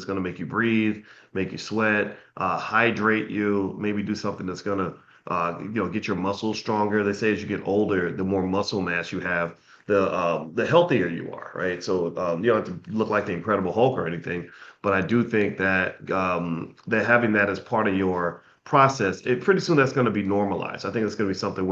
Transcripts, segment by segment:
going to make you breathe, make you sweat, hydrate you, maybe do something that's going to get your muscles stronger. They say as you get older, the more muscle mass you have, the healthier you are, right? So you don't have to look like the Incredible Hulk or anything, but I do think that that having that as part of your process, it pretty soon that's going to be normalized. I think it's going to be something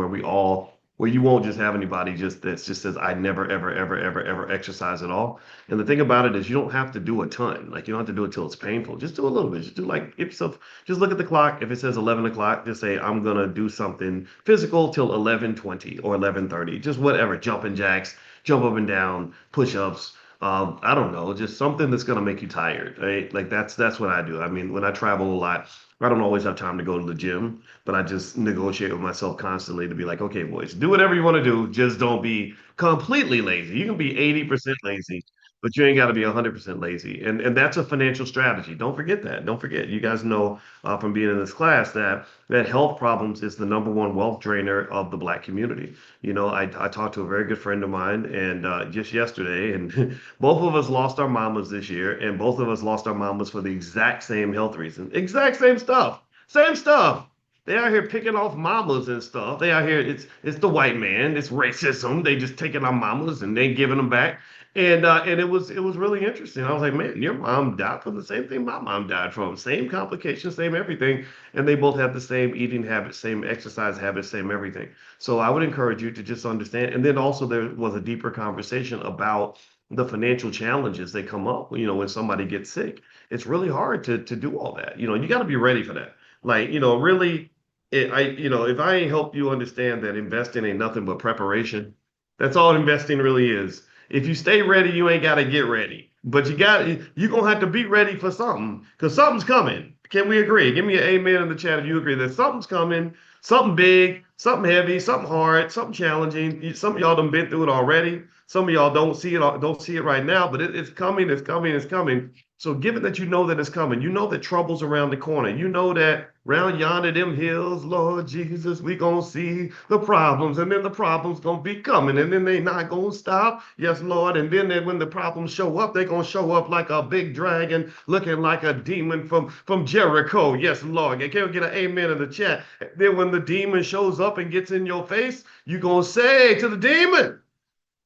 where you won't just have anybody just says I never ever exercise at all. And the thing about it is you don't have to do a ton. Like you don't have to do it till it's painful. Just do a little bit. Just do like if so just look at the clock. If it says 11 o'clock, just say I'm gonna do something physical till 11:20 or 11:30. Just whatever. Jumping jacks, jump up and down, push-ups. I don't know, just something that's gonna make you tired, right? Like that's what I do. I mean, when I travel a lot, I don't always have time to go to the gym, but I just negotiate with myself constantly to be like, okay, boys, do whatever you want to do. Just don't be completely lazy. You can be 80% lazy, but you ain't got to be 100% lazy. And that's a financial strategy. Don't forget that. Don't forget. You guys know from being in this class that health problems is the number one wealth drainer of the Black community. I talked to a very good friend of mine and just yesterday, and both of us lost our mamas this year, and both of us lost our mamas for the exact same health reason. Exact same stuff. Same stuff. They out here picking off mamas and stuff. They out here, it's the white man, it's racism. They just taking our mamas and they giving them back. And it was really interesting. I was like, man, your mom died from the same thing my mom died from. Same complications, same everything. And they both have the same eating habits, same exercise habits, same everything. So I would encourage you to just understand. And then also there was a deeper conversation about the financial challenges that come up, when somebody gets sick. It's really hard to do all that. You got to be ready for that. Like, really, if I ain't help you understand that investing ain't nothing but preparation, that's all investing really is. If you stay ready, you ain't got to get ready. But you're going to have to be ready for something because something's coming. Can we agree? Give me an amen in the chat if you agree that something's coming, something big, something heavy, something hard, something challenging. Some of y'all done been through it already. Some of y'all don't see it right now, but it's coming, it's coming, it's coming. So given that you know that it's coming, you know that trouble's around the corner. You know that round yonder them hills, Lord Jesus, we gonna see the problems, and then the problems gonna be coming, and then they not gonna stop. Yes, Lord. And then when the problems show up, they gonna show up like a big dragon, looking like a demon from Jericho. Yes, Lord. Can we get an amen in the chat? Then when the demon shows up and gets in your face, you gonna say to the demon,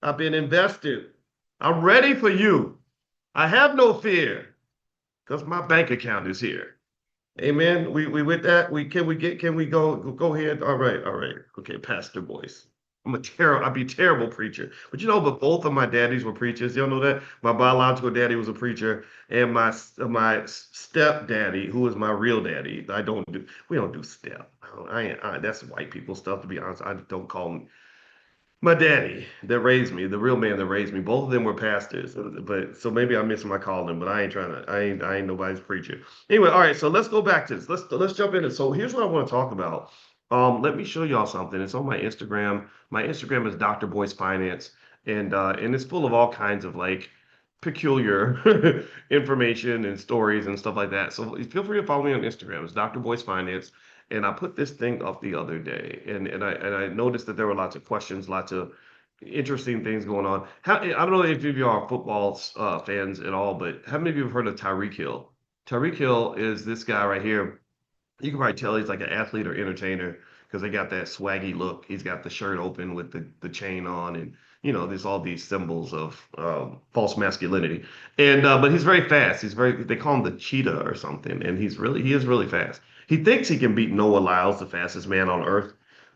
I've been invested. I'm ready for you. I have no fear because my bank account is here. Amen. We with that. Can we go ahead? All right. Okay, Pastor Boyce. I'd be a terrible preacher. But both of my daddies were preachers. Y'all know that? My biological daddy was a preacher, and my step daddy, who is my real daddy, we don't do step. That's white people stuff, to be honest. I don't call them my daddy that raised me, the real man that raised me. Both of them were pastors, but so maybe I missed my calling. But I ain't trying to. I ain't nobody's preacher. Anyway, all right. So let's go back to this. Let's jump in. So here's what I want to talk about. Let me show y'all something. It's on my Instagram. My Instagram is Dr. Boyce Finance, and it's full of all kinds of like peculiar information and stories and stuff like that. So feel free to follow me on Instagram. It's Dr. Boyce Finance. And I put this thing up the other day, and I noticed that there were lots of questions, lots of interesting things going on. I don't know if any of you are football fans at all, but how many of you have heard of Tyreek Hill? Tyreek Hill is this guy right here. You can probably tell he's like an athlete or entertainer because they got that swaggy look. He's got the shirt open with the chain on, and there's all these symbols of false masculinity. And but he's very fast. They call him the cheetah or something, and he is really fast. He thinks he can beat Noah Lyles, the fastest man on earth,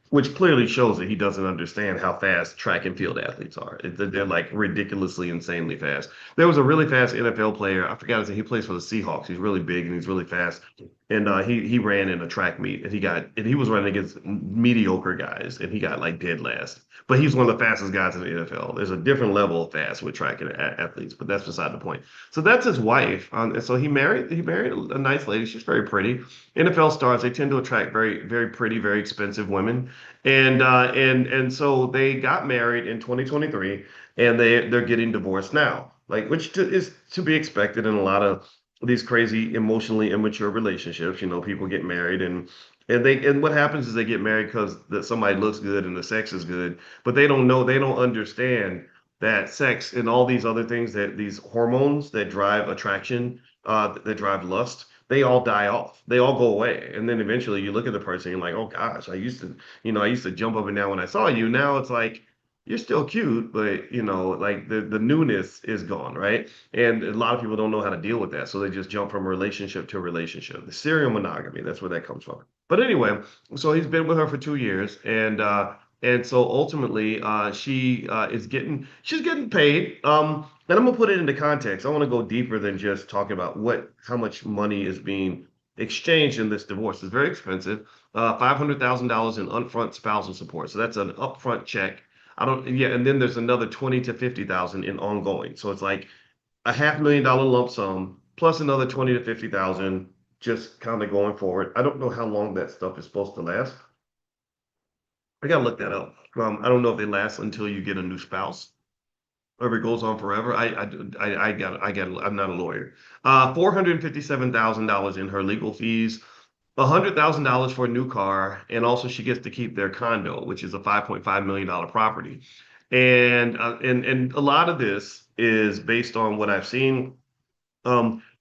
which clearly shows that he doesn't understand how fast track and field athletes are. They're like ridiculously, insanely fast. There was a really fast NFL player. I forgot his name. He plays for the Seahawks. He's really big and he's really fast. And he ran in a track meet and he was running against mediocre guys and he got like dead last. But he's one of the fastest guys in the NFL. There's a different level of fast with track and athletes, but that's beside the point. So that's his wife. And so he married a nice lady. She's very pretty. NFL stars, they tend to attract very, very pretty, very expensive women. And so they got married in 2023 and they're getting divorced now. Like is to be expected in a lot of these crazy emotionally immature relationships. People get married and what happens is they get married because that somebody looks good and the sex is good, but they don't understand that sex and all these other things, that these hormones that drive attraction, that drive lust, they all die off. They all go away. And then eventually you look at the person and you're like, oh gosh, I used to jump up and down when I saw you. Now it's like you're still cute, but like the newness is gone, right? And a lot of people don't know how to deal with that. So they just jump from relationship to relationship. The serial monogamy, that's where that comes from. But anyway, so he's been with her for 2 years, and so ultimately, she's getting paid. And I'm gonna put it into context. I want to go deeper than just talking about how much money is being exchanged in this divorce. It's very expensive. $500,000 in upfront spousal support. So that's an upfront check. I don't, yeah, and then there's another 20 to 50,000 in ongoing. So it's like $500,000 lump sum plus another 20 to 50,000 just kind of going forward. I don't know how long that stuff is supposed to last. I gotta look that up. I don't know if they last until you get a new spouse or if it goes on forever. I'm not a lawyer. $457,000 in her legal fees, $100,000 for a new car, and also she gets to keep their condo, which is a $5.5 million property. And a lot of this is based on what I've seen,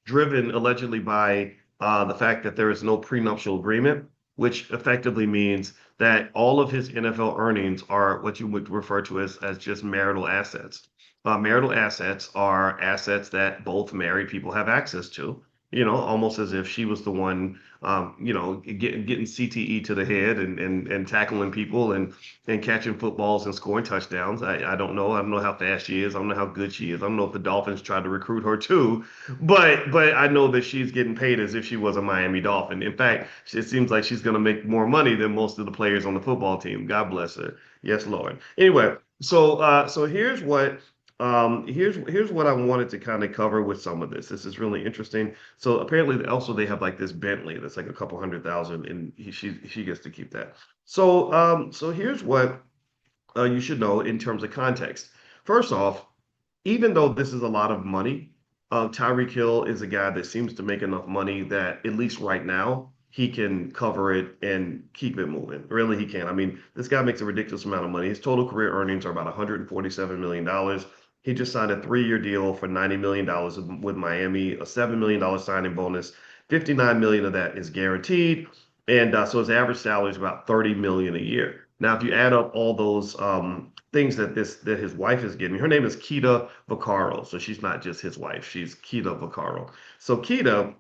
driven allegedly by the fact that there is no prenuptial agreement, which effectively means that all of his NFL earnings are what you would refer to as just marital assets. Marital assets are assets that both married people have access to, almost as if she was the one, getting CTE to the head and tackling people and catching footballs and scoring touchdowns. I don't know. I don't know how fast she is. I don't know how good she is. I don't know if the Dolphins tried to recruit her too, but I know that she's getting paid as if she was a Miami Dolphin. In fact, it seems like she's going to make more money than most of the players on the football team. God bless her. Yes, Lord. Anyway, so here's what I wanted to kind of cover with some of this. This is really interesting. So apparently, also they have like this Bentley that's like a couple 100,000, and she gets to keep that. So here's what you should know in terms of context. First off, even though this is a lot of money, Tyreek Hill is a guy that seems to make enough money that at least right now he can cover it and keep it moving. Really, he can. I mean, this guy makes a ridiculous amount of money. His total career earnings are about $147 million. He just signed a 3-year deal for $90 million with Miami, a $7 million signing bonus. 59 million of that is guaranteed. And so his average salary is about 30 million a year. Now, if you add up all those things that his wife is getting, her name is Kita Vaccaro. So she's not just his wife, she's Kita Vaccaro. So Kita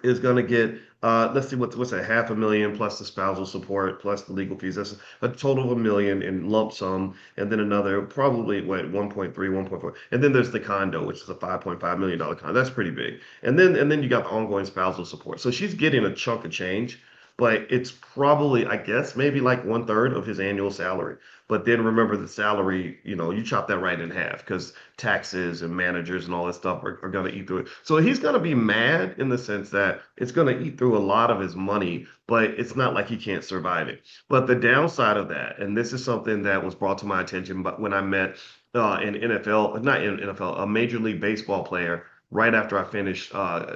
is going to get let's see what's that, 500,000 plus the spousal support plus the legal fees. That's a total of 1 million in lump sum, and then another probably what 1.3, 1.4, and then there's the condo, which is a $5.5 million condo. That's pretty big. And then you got the ongoing spousal support. So she's getting a chunk of change, but it's probably, I guess, maybe like 1/3 of his annual salary. But then remember the salary, you chop that right in half because taxes and managers and all that stuff are going to eat through it. So he's going to be mad in the sense that it's going to eat through a lot of his money, but it's not like he can't survive it. But the downside of that, and this is something that was brought to my attention, but when I met an NFL, not in NFL, a Major League Baseball player right after I finished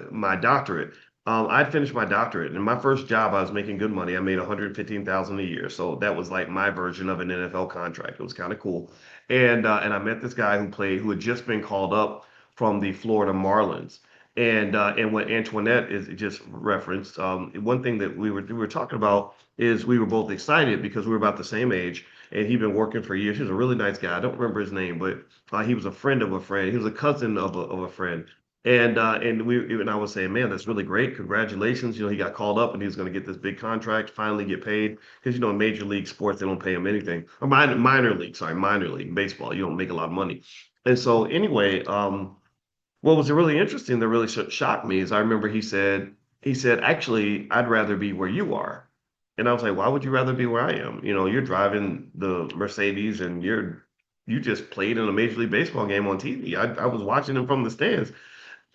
my doctorate. I'd finished my doctorate, and my first job, I was making good money. I made 115,000 a year, so that was like my version of an NFL contract. It was kind of cool, and I met this guy who had just been called up from the Florida Marlins, and what Antoinette is just referenced. One thing that we were talking about is we were both excited because we were about the same age, and he'd been working for years. He was a really nice guy. I don't remember his name, but he was a friend of a friend. He was a cousin of a friend. And I was saying, man, that's really great. Congratulations. He got called up and he was going to get this big contract, finally get paid. Because in major league sports, they don't pay him anything. Or minor league baseball, you don't make a lot of money. And so anyway, what was really interesting that really shocked me is I remember he said, actually, I'd rather be where you are. And I was like, why would you rather be where I am? You're driving the Mercedes and you just played in a Major League Baseball game on TV. I was watching him from the stands.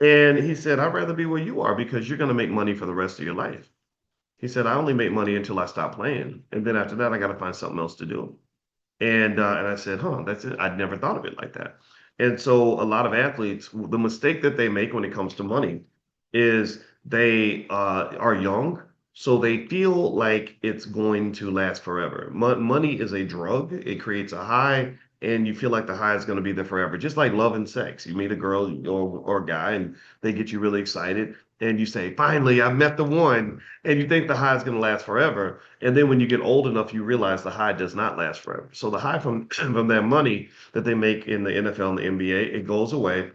And he said, I'd rather be where you are because you're going to make money for the rest of your life. He said, I only make money until I stop playing. And then after that, I got to find something else to do. And I said, huh, that's it. I'd never thought of it like that. And so a lot of athletes, the mistake that they make when it comes to money is they are young. So they feel like it's going to last forever. Money is a drug. It creates a high and you feel like the high is going to be there forever. Just like love and sex. You meet a girl or a guy and they get you really excited and you say, finally, I met the one. And you think the high is going to last forever. And then when you get old enough, you realize the high does not last forever. So the high from, from that money that they make in the NFL and the NBA, it goes away.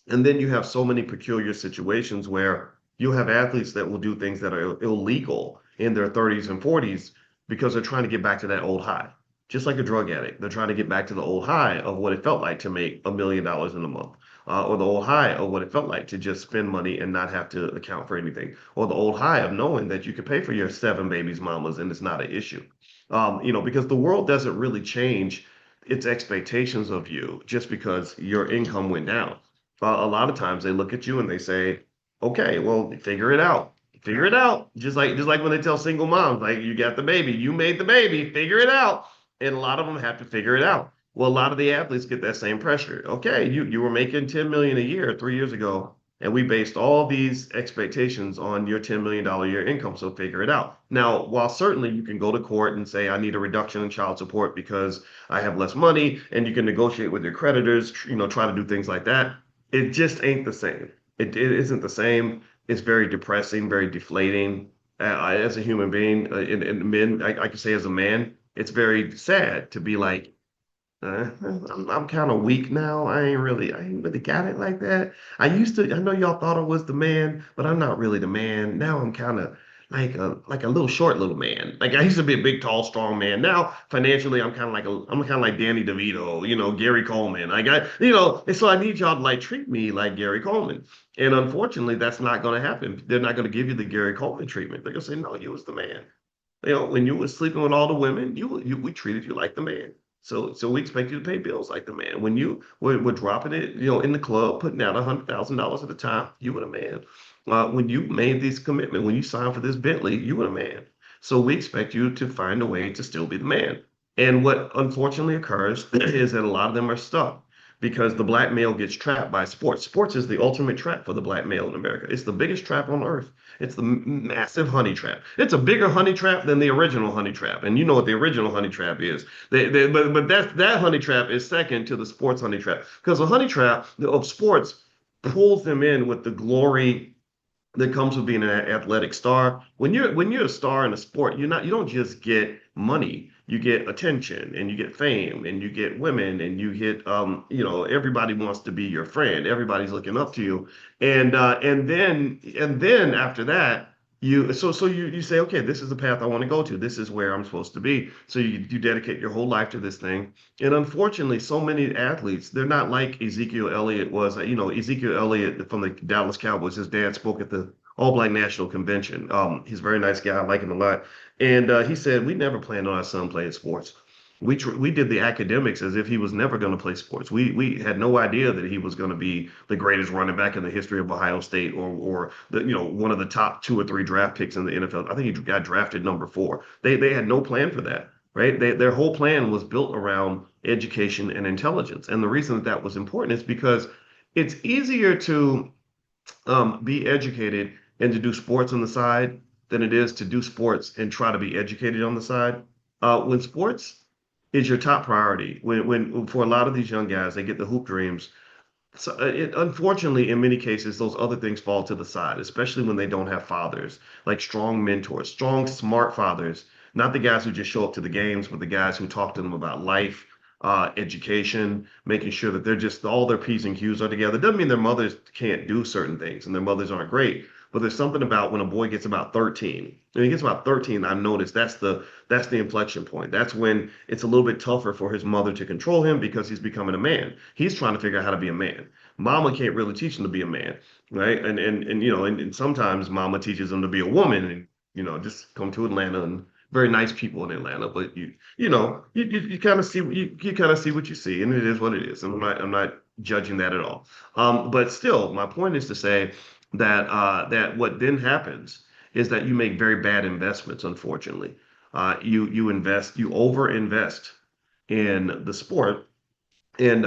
And then you have so many peculiar situations where you have athletes that will do things that are illegal in their 30s and 40s because they're trying to get back to that old high. Just like a drug addict, they're trying to get back to the old high of what it felt like to make $1 million in a month, or the old high of what it felt like to just spend money and not have to account for anything, or the old high of knowing that you could pay for your seven babies' mamas and it's not an issue. Because the world doesn't really change its expectations of you just because your income went down. A lot of times they look at you and they say, "Okay, well, figure it out. Figure it out." Just like when they tell single moms, like, "You got the baby, you made the baby, figure it out." And a lot of them have to figure it out. Well, a lot of the athletes get that same pressure. Okay, you were making 10 million a year 3 years ago, and we based all these expectations on your $10 million a year income. So figure it out. Now, while certainly you can go to court and say, I need a reduction in child support because I have less money, and you can negotiate with your creditors, try to do things like that. It just ain't the same. It isn't the same. It's very depressing, very deflating. As a human being, and men, I can say as a man, it's very sad to be like, I'm kind of weak now. I ain't really got it like that. I know y'all thought I was the man, but I'm not really the man. Now I'm kind of like a little short little man. Like I used to be a big, tall, strong man. Now financially, I'm kind of like Danny DeVito, Gary Coleman. And so I need y'all to like treat me like Gary Coleman. And unfortunately, that's not going to happen. They're not going to give you the Gary Coleman treatment. They're going to say, no, you was the man. When you were sleeping with all the women, we treated you like the man. So we expect you to pay bills like the man. When you were dropping it, in the club, putting out $100,000 at a time, you were a man. When you made this commitment, when you signed for this Bentley, you were a man. So we expect you to find a way to still be the man. And what unfortunately occurs is that a lot of them are stuck because the black male gets trapped by sports. Sports is the ultimate trap for the black male in America. It's the biggest trap on earth. It's the massive honey trap. It's a bigger honey trap than the original honey trap. And you know what the original honey trap is. But that honey trap is second to the sports honey trap. Because the honey trap of sports pulls them in with the glory that comes with being an athletic star. When you're a star in a sport, you don't just get money. You get attention and you get fame and you get women and you get everybody wants to be your friend. Everybody's looking up to you. And then after that, you say, okay, this is the path I want to go to. This is where I'm supposed to be. So you dedicate your whole life to this thing. And unfortunately, so many athletes, they're not like Ezekiel Elliott was. Ezekiel Elliott from the Dallas Cowboys, his dad spoke at the All Black National Convention. He's a very nice guy. I like him a lot. And he said, we never planned on our son playing sports. We did the academics as if he was never going to play sports. We had no idea that he was going to be the greatest running back in the history of Ohio State, or one of the top two or three draft picks in the NFL. I think he got drafted number 4. They had no plan for that, right? Their whole plan was built around education and intelligence. And the reason that was important is because it's easier to be educated and to do sports on the side than it is to do sports and try to be educated on the side. When sports is your top priority, when for a lot of these young guys, they get the hoop dreams. So unfortunately, in many cases, those other things fall to the side, especially when they don't have fathers, like strong mentors, strong, smart fathers, not the guys who just show up to the games, but the guys who talk to them about life, education, making sure that they're just all their P's and Q's are together. Doesn't mean their mothers can't do certain things and their mothers aren't great, but there's something about when a boy gets about 13. When he gets about 13, I've noticed that's the inflection point. That's when it's a little bit tougher for his mother to control him because he's becoming a man. He's trying to figure out how to be a man. Mama can't really teach him to be a man, right? And sometimes mama teaches him to be a woman, and just come to Atlanta, and very nice people in Atlanta, but you kind of see you kind of see what you see, and it is what it is. And I'm not judging that at all. But still, my point is to say that what then happens is that you make very bad investments, unfortunately. You over invest in the sport, and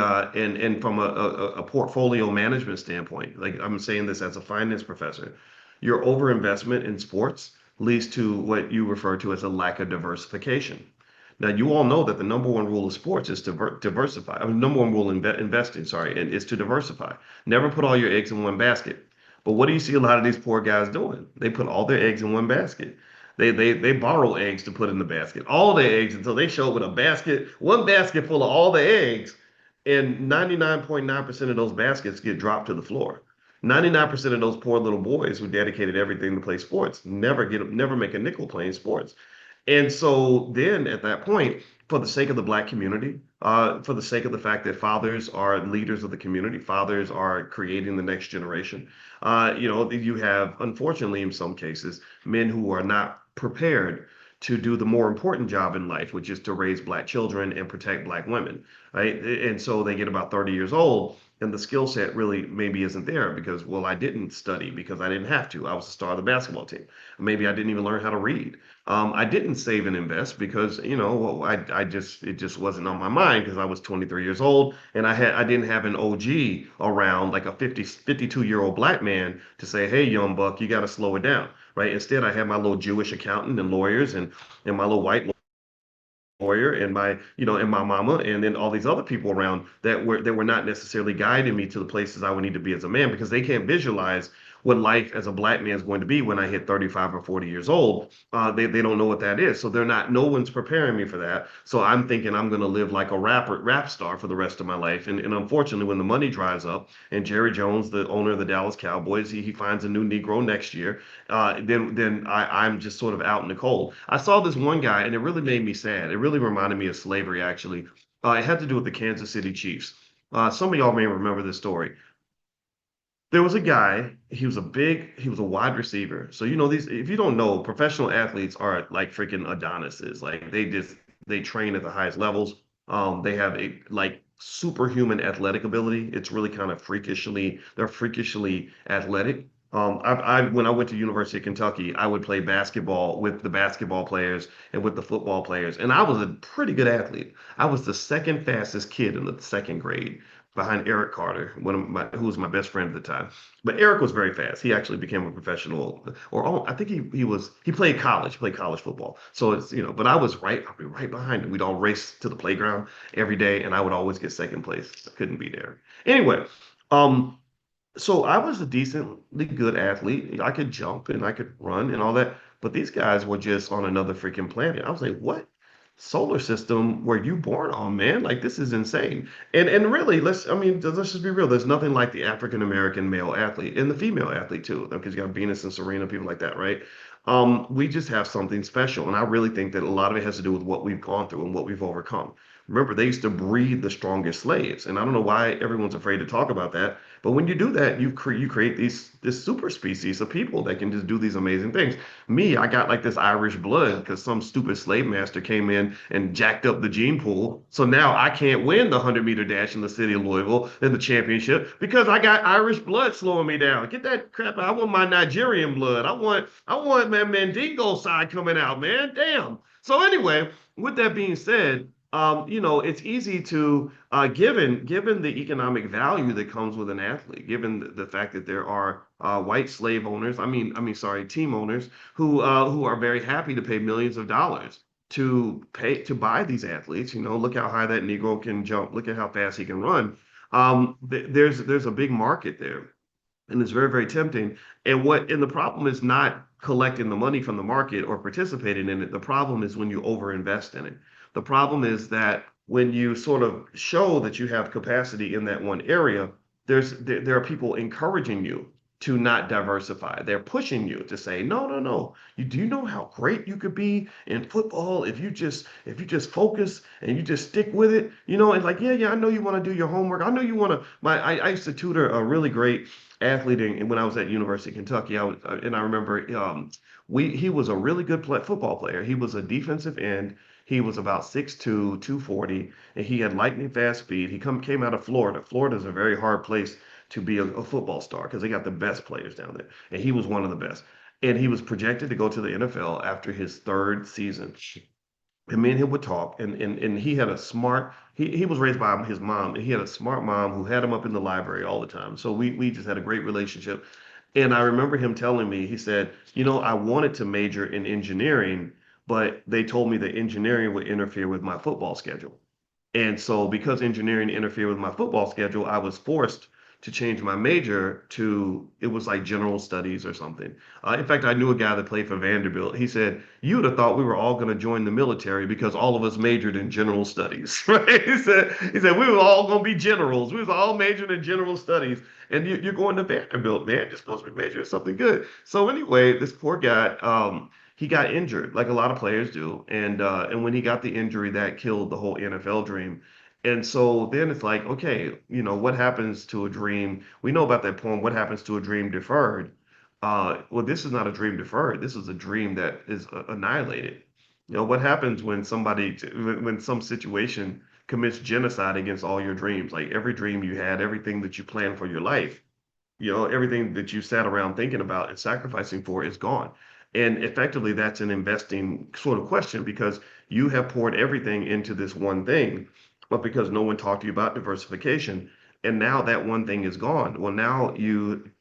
from a portfolio management standpoint, like I'm saying this as a finance professor, your overinvestment in sports leads to what you refer to as a lack of diversification. Now, you all know that the number one rule of sports is to diversify. I mean, number one rule in investing, sorry, and is to diversify. Never put all your eggs in one basket. But what do you see a lot of these poor guys doing? They put all their eggs in one basket. They borrow eggs to put in the basket, all their eggs until they show up with a basket, one basket full of all the eggs, and 99.9% of those baskets get dropped to the floor. 99% of those poor little boys who dedicated everything to play sports never make a nickel playing sports. And so then at that point, for the sake of the black community, for the sake of the fact that fathers are leaders of the community, fathers are creating the next generation, you have, unfortunately, in some cases, men who are not prepared to do the more important job in life, which is to raise black children and protect black women, right? And so they get about 30 years old and the skill set really maybe isn't there because, well, I didn't study because I didn't have to. I was the star of the basketball team. Maybe I didn't even learn how to read. I didn't save and invest because, well, it just wasn't on my mind because I was 23 years old and I didn't have an OG around like a 52-year-old black man to say, hey, young buck, you got to slow it down, right? Instead, I had my little Jewish accountant and lawyers and my little white lawyer and and my mama and then all these other people around that were not necessarily guiding me to the places I would need to be as a man because they can't visualize what life as a black man is going to be when I hit 35 or 40 years old. They don't know what that is. So no one's preparing me for that. So I'm thinking I'm going to live like a rap star for the rest of my life. And unfortunately, when the money dries up and Jerry Jones, the owner of the Dallas Cowboys, he finds a new Negro next year, I'm just sort of out in the cold. I saw this one guy and it really made me sad. It really reminded me of slavery, actually. It had to do with the Kansas City Chiefs. Some of y'all may remember this story. There was a guy, he was a wide receiver. So, if you don't know, professional athletes are like freaking Adonises. Like they train at the highest levels. They have a like superhuman athletic ability. It's really kind of they're freakishly athletic. When I went to University of Kentucky, I would play basketball with the basketball players and with the football players. And I was a pretty good athlete. I was the second fastest kid in the second grade behind Eric Carter, who was my best friend at the time. But Eric was very fast. He actually became a professional, I think he played college football. So but I'd be right behind him. We'd all race to the playground every day, and I would always get second place. I couldn't be there. Anyway, um, so I was a decently good athlete. I could jump and I could run and all that. But these guys were just on another freaking planet. I was like, what solar system were you born on, man? Like this is insane. And really, let's just be real. There's nothing like the African American male athlete and the female athlete too, because you got Venus and Serena, people like that, right? We just have something special. And I really think that a lot of it has to do with what we've gone through and what we've overcome. Remember, they used to breed the strongest slaves, and I don't know why everyone's afraid to talk about that. But when you do that, you create this super species of people that can just do these amazing things. Me, I got like this Irish blood because some stupid slave master came in and jacked up the gene pool. So now I can't win the 100-meter dash in the city of Louisville in the championship because I got Irish blood slowing me down. Get that crap out. I want my Nigerian blood. I want my Mandingo side coming out, man. Damn. So anyway, with that being said, it's easy to, given the economic value that comes with an athlete, given the fact that there are white slave owners, sorry, team owners who are very happy to pay millions of dollars to buy these athletes. Look how high that Negro can jump. Look at how fast he can run. There's a big market there and it's very, very tempting. And the problem is not collecting the money from the market or participating in it. The problem is when you overinvest in it. The problem is that when you sort of show that you have capacity in that one area, there are people encouraging you to not diversify. They're pushing you to say, no, no, no. Do you know how great you could be in football if you just focus and you just stick with it? And like, yeah, yeah, I know you want to do your homework. I know you want to. I used to tutor a really great athlete when I was at University of Kentucky. And I remember he was a really good football player. He was a defensive end. He was about 6'2", 240, and he had lightning fast speed. He came out of Florida. Florida is a very hard place to be a football star because they got the best players down there, and he was one of the best. And he was projected to go to the NFL after his third season. And me and him would talk, and he had a smart. He was raised by his mom, and he had a smart mom who had him up in the library all the time. So we just had a great relationship. And I remember him telling me, he said, I wanted to major in engineering, but they told me that engineering would interfere with my football schedule. And so because engineering interfered with my football schedule, I was forced to change my major to, it was like general studies or something. In fact, I knew a guy that played for Vanderbilt. He said, "You would have thought we were all going to join the military because all of us majored in general studies." Right? He said we were all going to be generals. We was all majored in general studies. And you're going to Vanderbilt, man. You're supposed to be majoring in something good. So anyway, this poor guy, he got injured, like a lot of players do, and when he got the injury, that killed the whole NFL dream. And so then it's like, okay, what happens to a dream? We know about that poem, "What happens to a dream deferred?" Well, this is not a dream deferred. This is a dream that is annihilated. What happens when when some situation commits genocide against all your dreams, like every dream you had, everything that you planned for your life, everything that you sat around thinking about and sacrificing for is gone. And effectively, that's an investing sort of question because you have poured everything into this one thing, but because no one talked to you about diversification, and now that one thing is gone. Well, now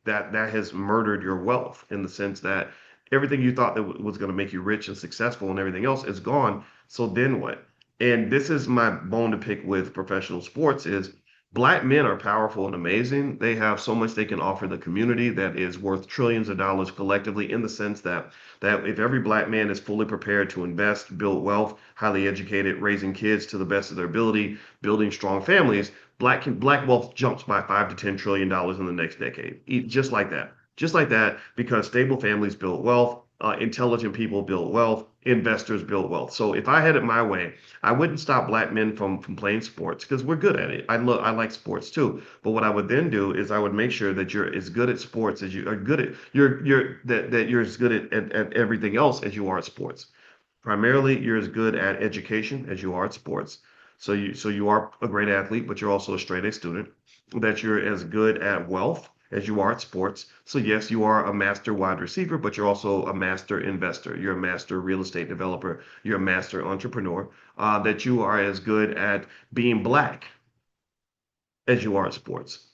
that has murdered your wealth in the sense that everything you thought that was going to make you rich and successful and everything else is gone. So then what? And this is my bone to pick with professional sports is Black men are powerful and amazing. They have so much they can offer the community that is worth trillions of dollars collectively in the sense that if every Black man is fully prepared to invest, build wealth, highly educated, raising kids to the best of their ability, building strong families, black wealth jumps by $5 to $10 trillion in the next decade. Just like that. Just like that, because stable families build wealth, intelligent people build wealth, investors build wealth. So if I had it my way, I wouldn't stop Black men from playing sports because we're good at it. I like sports too. But what I would then do is I would make sure that you're as good at sports as you are good at that you're as good at everything else as you are at sports. Primarily, you're as good at education as you are at sports. So you are a great athlete, but you're also a straight A student. That you're as good at wealth as you are at sports. So yes, you are a master wide receiver, but you're also a master investor. You're a master real estate developer. You're a master entrepreneur. That you are as good at being Black as you are at sports.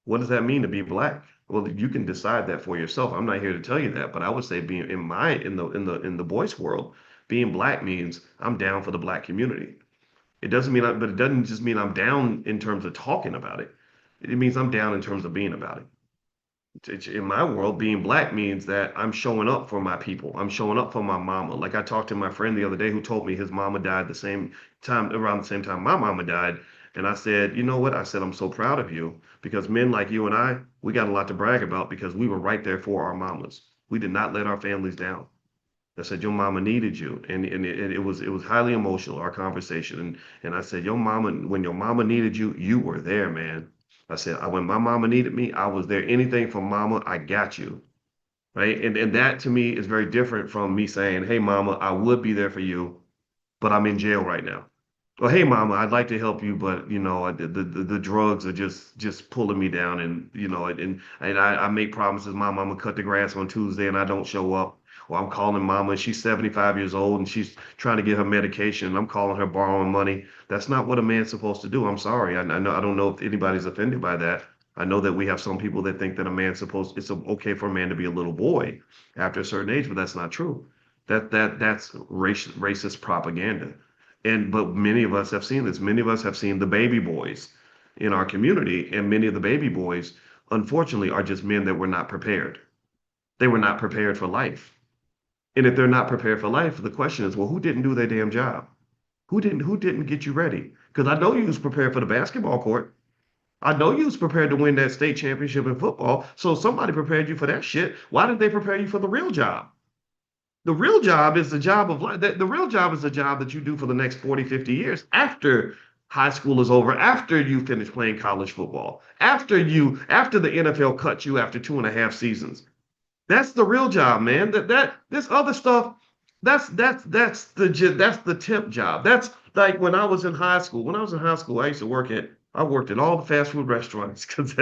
What does that mean to be Black? Well, you can decide that for yourself. I'm not here to tell you that, but I would say being in the Boyce world, being Black means I'm down for the Black community. It doesn't mean, but it doesn't just mean I'm down in terms of talking about it. It means I'm down in terms of being about it. In my world, being Black means that I'm showing up for my people. I'm showing up for my mama. Like I talked to my friend the other day who told me his mama died the same time, around the same time my mama died. And I said, you know what? I said, I'm so proud of you because men like you and I, we got a lot to brag about because we were right there for our mamas. We did not let our families down. I said, your mama needed you. And it was highly emotional, our conversation. And I said, your mama, when your mama needed you, you were there, man. I said, when my mama needed me, I was there. Anything from mama, I got you. Right. And that to me is very different from me saying, hey, mama, I would be there for you, but I'm in jail right now. Well, hey, mama, I'd like to help you, but the drugs are just pulling me down, and I make promises. Mom, I'm gonna cut the grass on Tuesday, and I don't show up. Or I'm calling mama, and she's 75 years old, and she's trying to get her medication. And I'm calling her borrowing money. That's not what a man's supposed to do. I'm sorry. I don't know if anybody's offended by that. I know that we have some people that think that it's okay for a man to be a little boy after a certain age, but that's not true. That's racist propaganda. But many of us have seen this. Many of us have seen the baby boys in our community, and many of the baby boys, unfortunately, are just men that were not prepared. They were not prepared for life. And if they're not prepared for life, the question is, well, who didn't do their damn job? Who didn't get you ready? Because I know you was prepared for the basketball court. I know you was prepared to win that state championship in football. So somebody prepared you for that shit. Why didn't they prepare you for the real job? The real job is the job of life. The real job is the job that you do for the next 40, 50 years after high school is over, after you finish playing college football, after the NFL cuts you after 2.5 seasons. That's the real job, man. That this other stuff, that's the temp job. That's like when I was in high school. When I was in high school, I worked at all the fast food restaurants because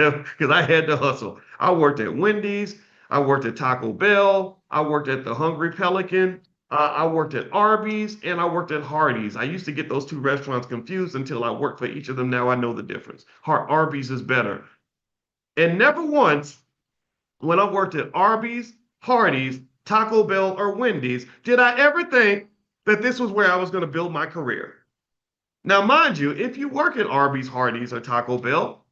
I had to hustle. I worked at Wendy's, I worked at Taco Bell, I worked at the Hungry Pelican, I worked at Arby's, and I worked at Hardee's. I used to get those two restaurants confused until I worked for each of them. Now I know the difference. Arby's is better. And never once when I worked at Arby's, Hardee's, Taco Bell, or Wendy's, did I ever think that this was where I was going to build my career. Now, mind you, if you work at Arby's, Hardee's, or Taco Bell,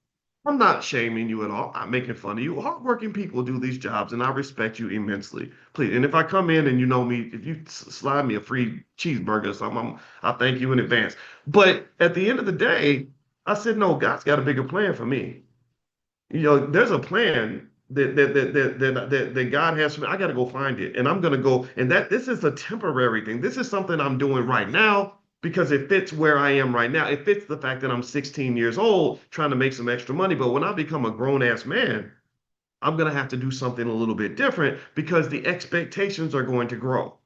I'm not shaming you at all. I'm not making fun of you. Hardworking people do these jobs, and I respect you immensely. Please, and if I come in and you know me, if you slide me a free cheeseburger or something, I'll thank you in advance. But at the end of the day, I said, no, God's got a bigger plan for me. There's a plan that God has for me. I got to go find it, and I'm going to go. And that this is a temporary thing. This is something I'm doing right now because it fits where I am right now. It fits the fact that I'm 16 years old trying to make some extra money. But when I become a grown ass man, I'm going to have to do something a little bit different because the expectations are going to grow.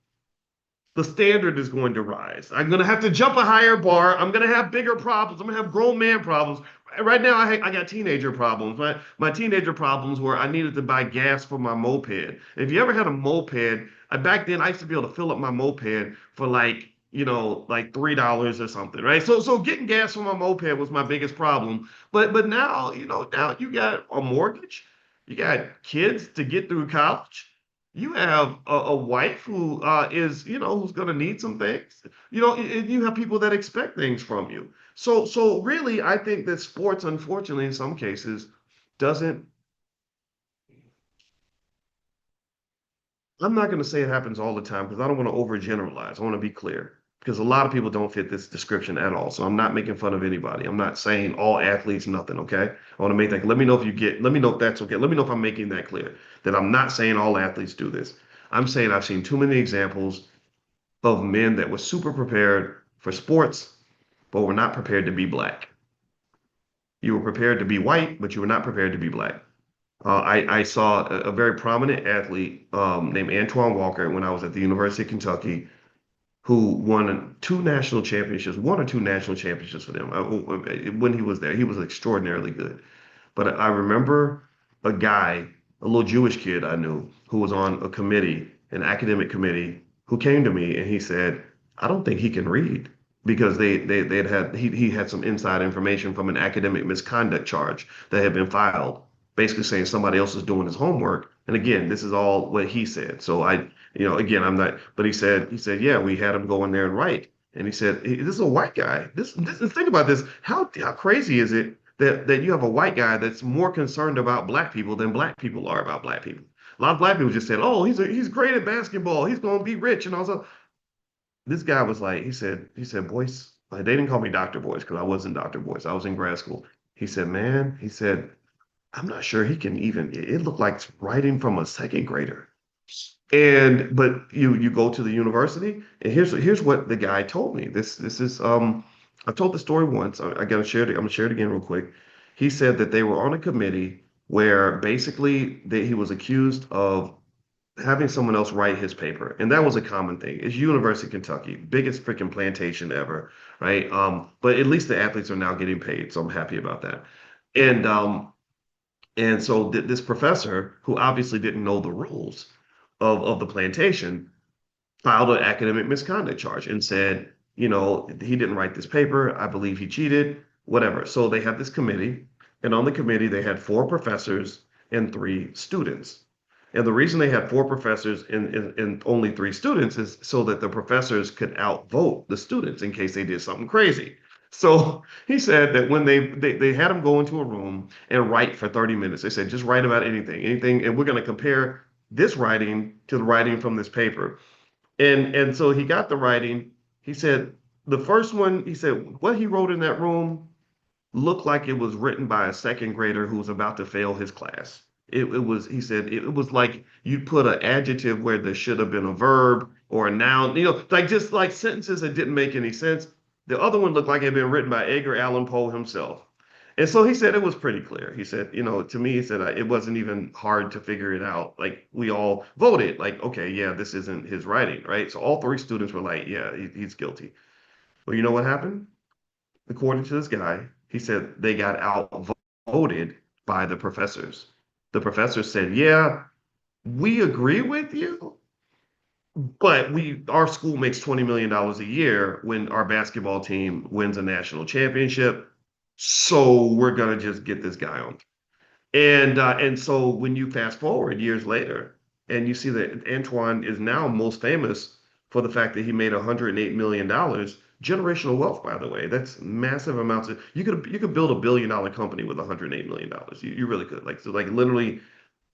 The standard is going to rise. I'm going to have to jump a higher bar. I'm going to have bigger problems. I'm going to have grown man problems. Right now, I got teenager problems. My teenager problems were I needed to buy gas for my moped. If you ever had a moped, back then I used to be able to fill up my moped for like $3 or something, right? So getting gas for my moped was my biggest problem. But now, now you got a mortgage, you got kids to get through college. You have a wife who who's going to need some things. And you have people that expect things from you. So really, I think that sports, unfortunately, in some cases, doesn't. I'm not going to say it happens all the time because I don't want to overgeneralize. I want to be clear because a lot of people don't fit this description at all. So I'm not making fun of anybody. I'm not saying all athletes nothing. Okay, I want to make that. Let me know if you get. Let me know if that's okay. Let me know if I'm making that clear. That I'm not saying all athletes do this. I'm saying I've seen too many examples of men that were super prepared for sports, but were not prepared to be black. You were prepared to be white, but you were not prepared to be black. I saw a very prominent athlete named Antoine Walker when I was at the University of Kentucky, who won two national championships, one or two national championships for them. When he was there, he was extraordinarily good. But I remember a guy, a little Jewish kid I knew, who was on a committee, an academic committee, who came to me and he said, "I don't think he can read." Because he had some inside information from an academic misconduct charge that had been filed, basically saying somebody else is doing his homework. And again, this is all what he said. So again, I'm not, but he said, yeah, we had him go in there and write. And he said, this is a white guy. This think about this. How crazy is it that you have a white guy that's more concerned about black people than black people are about black people? A lot of black people just said, oh, he's great at basketball. He's going to be rich. And also, this guy was like, he said, Boyce, like, they didn't call me Dr. Boyce because I wasn't Dr. Boyce. I was in grad school. He said, man, he said, I'm not sure he can even, it looked like writing from a second grader. But you go to the university, and here's what the guy told me. This is I've told the story once. I gotta share it. I'm gonna share it again real quick. He said that they were on a committee where basically he was accused of having someone else write his paper, and that was a common thing. It's University of Kentucky, biggest freaking plantation ever, right? But at least the athletes are now getting paid, so I'm happy about that. And so this professor, who obviously didn't know the rules of the plantation, filed an academic misconduct charge and said, he didn't write this paper. I believe he cheated, whatever. So they had this committee, and on the committee, they had four professors and three students. And the reason they had four professors and only three students is so that the professors could outvote the students in case they did something crazy. So he said that when they had him go into a room and write for 30 minutes, they said, just write about anything, and we're going to compare this writing to the writing from this paper. And so he got the writing. He said the first one, he said what he wrote in that room looked like it was written by a second grader who was about to fail his class. It was, he said, it was like you put an adjective where there should have been a verb or a noun, like just like sentences that didn't make any sense. The other one looked like it had been written by Edgar Allan Poe himself. And so he said it was pretty clear. He said, to me, he said it wasn't even hard to figure it out. Like we all voted, like, okay, yeah, this isn't his writing, right? So all three students were like, yeah, he's guilty. Well, you know what happened? According to this guy, he said they got outvoted by the professors. The professors said, yeah, we agree with you, but our school makes $20 million a year when our basketball team wins a national championship. So we're gonna just get this guy on. And so when you fast forward years later, And you see that Antoine is now most famous for the fact that he made $108 million. Generational wealth, by the way. That's massive amounts of you could build $1 billion company with $108 million. You really could. Like so like literally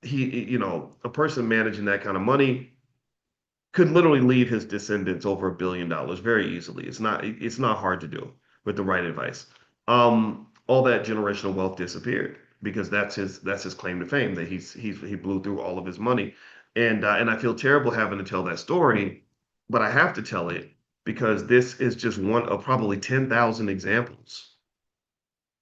a person managing that kind of money could literally leave his descendants over $1 billion very easily. It's not hard to do with the right advice. All that generational wealth disappeared because that's his claim to fame that he blew through all of his money, and I feel terrible having to tell that story, but I have to tell it because this is just one of probably 10,000 examples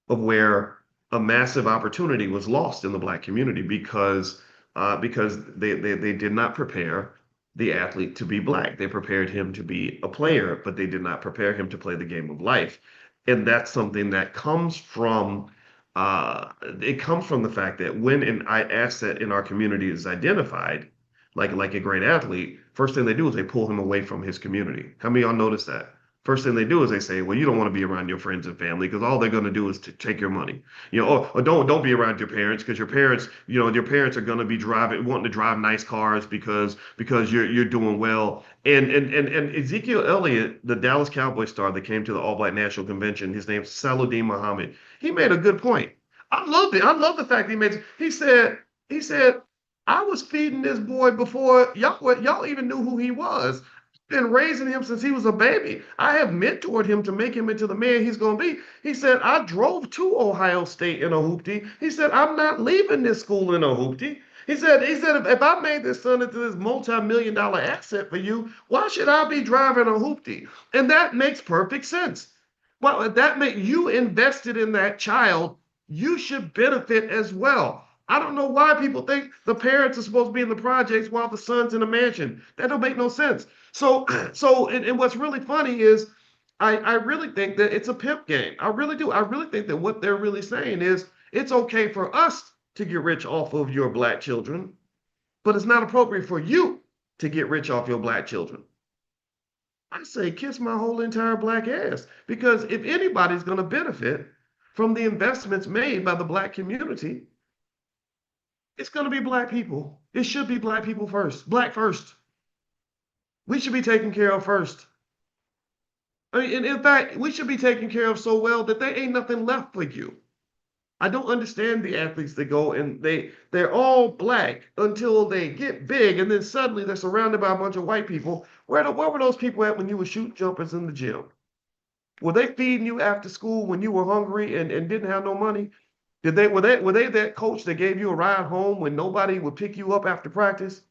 of where a massive opportunity was lost in the black community because they did not prepare the athlete to be black. They prepared him to be a player, but they did not prepare him to play the game of life. And that's something that comes from it comes from the fact that when an asset in our community is identified, like a great athlete, first thing they do is they pull him away from his community. How many of y'all notice that? First thing they do is they say, well, you don't want to be around your friends and family because all they're going to do is to take your money. Or don't be around your parents because your parents are going to be wanting to drive nice cars because you're doing well. And Ezekiel Elliott, the Dallas Cowboy star that came to the All Black National Convention, his name's Saladin Muhammad. He made a good point. I loved it. I love the fact he said, I was feeding this boy before y'all even knew who he was. Been raising him since he was a baby. I have mentored him to make him into the man he's going to be. He said, I drove to Ohio State in a hoopty. He said, I'm not leaving this school in a hoopty. He said, if I made this son into this multi-million dollar asset for you, why should I be driving a hoopty? And that makes perfect sense. Well, that make you invested in that child, you should benefit as well. I don't know why people think the parents are supposed to be in the projects while the son's in a mansion. That don't make no sense. And what's really funny is I really think that it's a pimp game. I really do. I really think that what they're really saying is it's okay for us to get rich off of your black children, but it's not appropriate for you to get rich off your black children. I say kiss my whole entire black ass because if anybody's going to benefit from the investments made by the black community, it's going to be black people. It should be black people first, black first. We should be taken care of first. I mean, and in fact, we should be taken care of so well that there ain't nothing left for you. I don't understand the athletes that go and they're all black until they get big, and then suddenly they're surrounded by a bunch of white people. Where were those people at when you were shooting jumpers in the gym? Were they feeding you after school when you were hungry and didn't have no money? Were they that coach that gave you a ride home when nobody would pick you up after practice?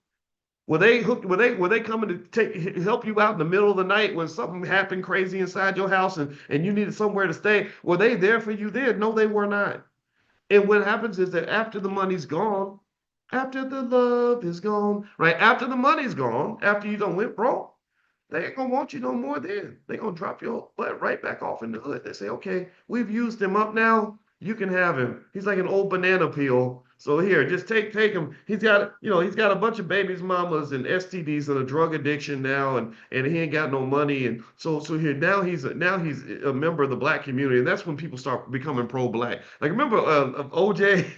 Were they coming to help you out in the middle of the night when something happened crazy inside your house and you needed somewhere to stay? Were they there for you then? No, they were not. And what happens is that after the money's gone, after the love is gone, right? After the money's gone, after you done went broke, they ain't gonna want you no more then. They gonna drop your butt right back off in the hood. They say, okay, we've used him up now. You can have him. He's like an old banana peel. So here, just take him. He's got a bunch of babies, mamas, and STDs and a drug addiction now, and he ain't got no money. And so here now he's a member of the black community, and that's when people start becoming pro-black. Like remember, OJ,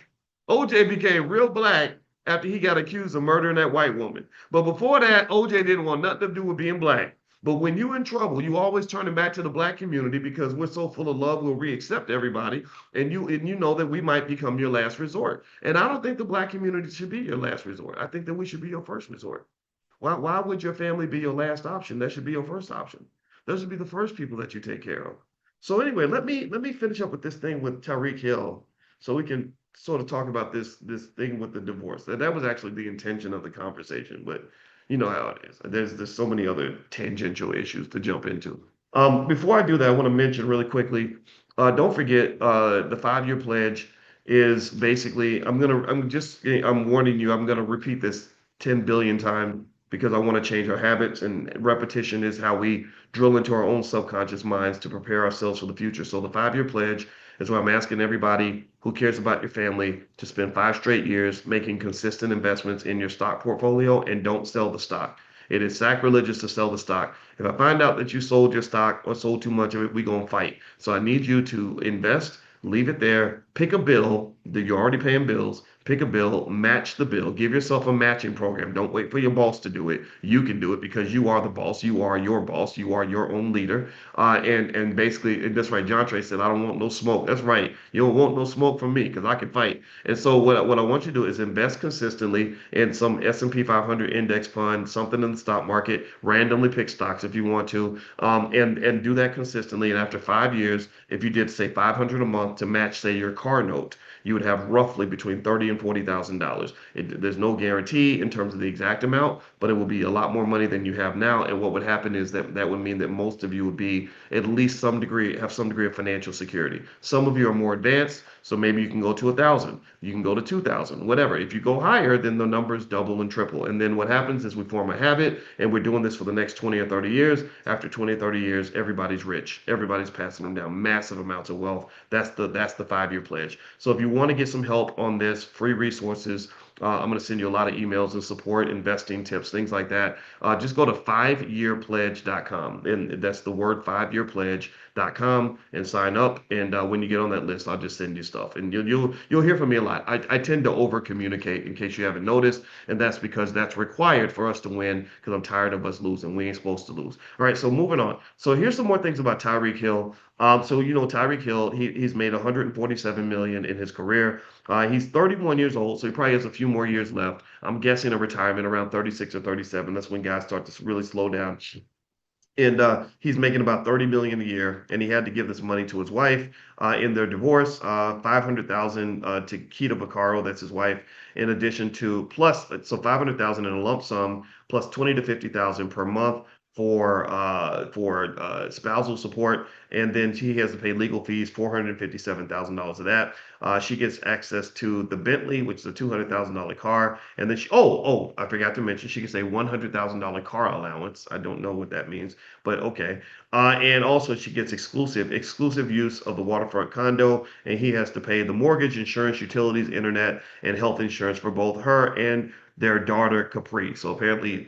OJ became real black after he got accused of murdering that white woman. But before that, OJ didn't want nothing to do with being black. But when you're in trouble, you always turn it back to the black community because we're so full of love, we'll re-accept everybody, and you know that we might become your last resort. And I don't think the black community should be your last resort. I think that we should be your first resort. Why would your family be your last option? That should be your first option. Those should be the first people that you take care of. So anyway, let me finish up with this thing with Tyreek Hill, so we can sort of talk about this thing with the divorce. That was actually the intention of the conversation, but you know how it is. There's so many other tangential issues to jump into. Before I do that, I want to mention really quickly. Don't forget the 5-year pledge is basically. I'm warning you. I'm gonna repeat this 10 billion times because I want to change our habits, and repetition is how we drill into our own subconscious minds to prepare ourselves for the future. So the 5-year pledge is where I'm asking everybody who cares about your family to spend 5 straight years making consistent investments in your stock portfolio and don't sell the stock. It is sacrilegious to sell the stock. If I find out that you sold your stock or sold too much of it, we're going to fight. So I need you to invest, leave it there, pick a bill, You're already paying bills. Pick a bill, match the bill, give yourself a matching program. Don't wait for your boss to do it. You can do it because you are the boss. You are your boss. You are your own leader. And basically, and that's right. John Trey said, "I don't want no smoke." That's right. You don't want no smoke from me because I can fight. And so what I want you to do is invest consistently in some S&P 500 index fund, something in the stock market. Randomly pick stocks if you want to, and do that consistently. And after 5 years, if you did say 500 a month to match, say your car note, you would have roughly between $30,000 and $40,000. There's no guarantee in terms of the exact amount, but it will be a lot more money than you have now. And what would happen is that would mean that most of you would be at least some degree of financial security. Some of you are more advanced, so maybe you can go to 1,000, you can go to 2,000, whatever. If you go higher, then the numbers double and triple. And then what happens is we form a habit, and we're doing this for the next 20 or 30 years. After 20 or 30 years, everybody's rich. Everybody's passing them down massive amounts of wealth. That's the 5-year pledge. So if you want to get some help on this, free resources, I'm going to send you a lot of emails and support, investing tips, things like that. Just go to 5yearpledge.com. And that's the word 5yearpledge.com and sign up. And when you get on that list, I'll just send you stuff. And you'll hear from me a lot. I tend to over communicate in case you haven't noticed. And that's because that's required for us to win because I'm tired of us losing. We ain't supposed to lose. All right, so moving on. So here's some more things about Tyreek Hill. So Tyreek Hill, he's made 147 million in his career. He's 31 years old, so he probably has a few more years left. I'm guessing a retirement around 36 or 37. That's when guys start to really slow down. And he's making about 30 million a year, and he had to give this money to his wife in their divorce. 500,000 to Kita Vaccaro, that's his wife, in addition to plus, so 500,000 in a lump sum, plus 20 to 50,000 per month for spousal support, and then she has to pay legal fees, $457,000 of that. She gets access to the Bentley, which is a $200,000 car, and then I forgot to mention she gets a $100,000 car allowance. I don't know what that means, but okay. And also she gets exclusive use of the waterfront condo, and he has to pay the mortgage, insurance, utilities, internet, and health insurance for both her and their daughter Capri. So apparently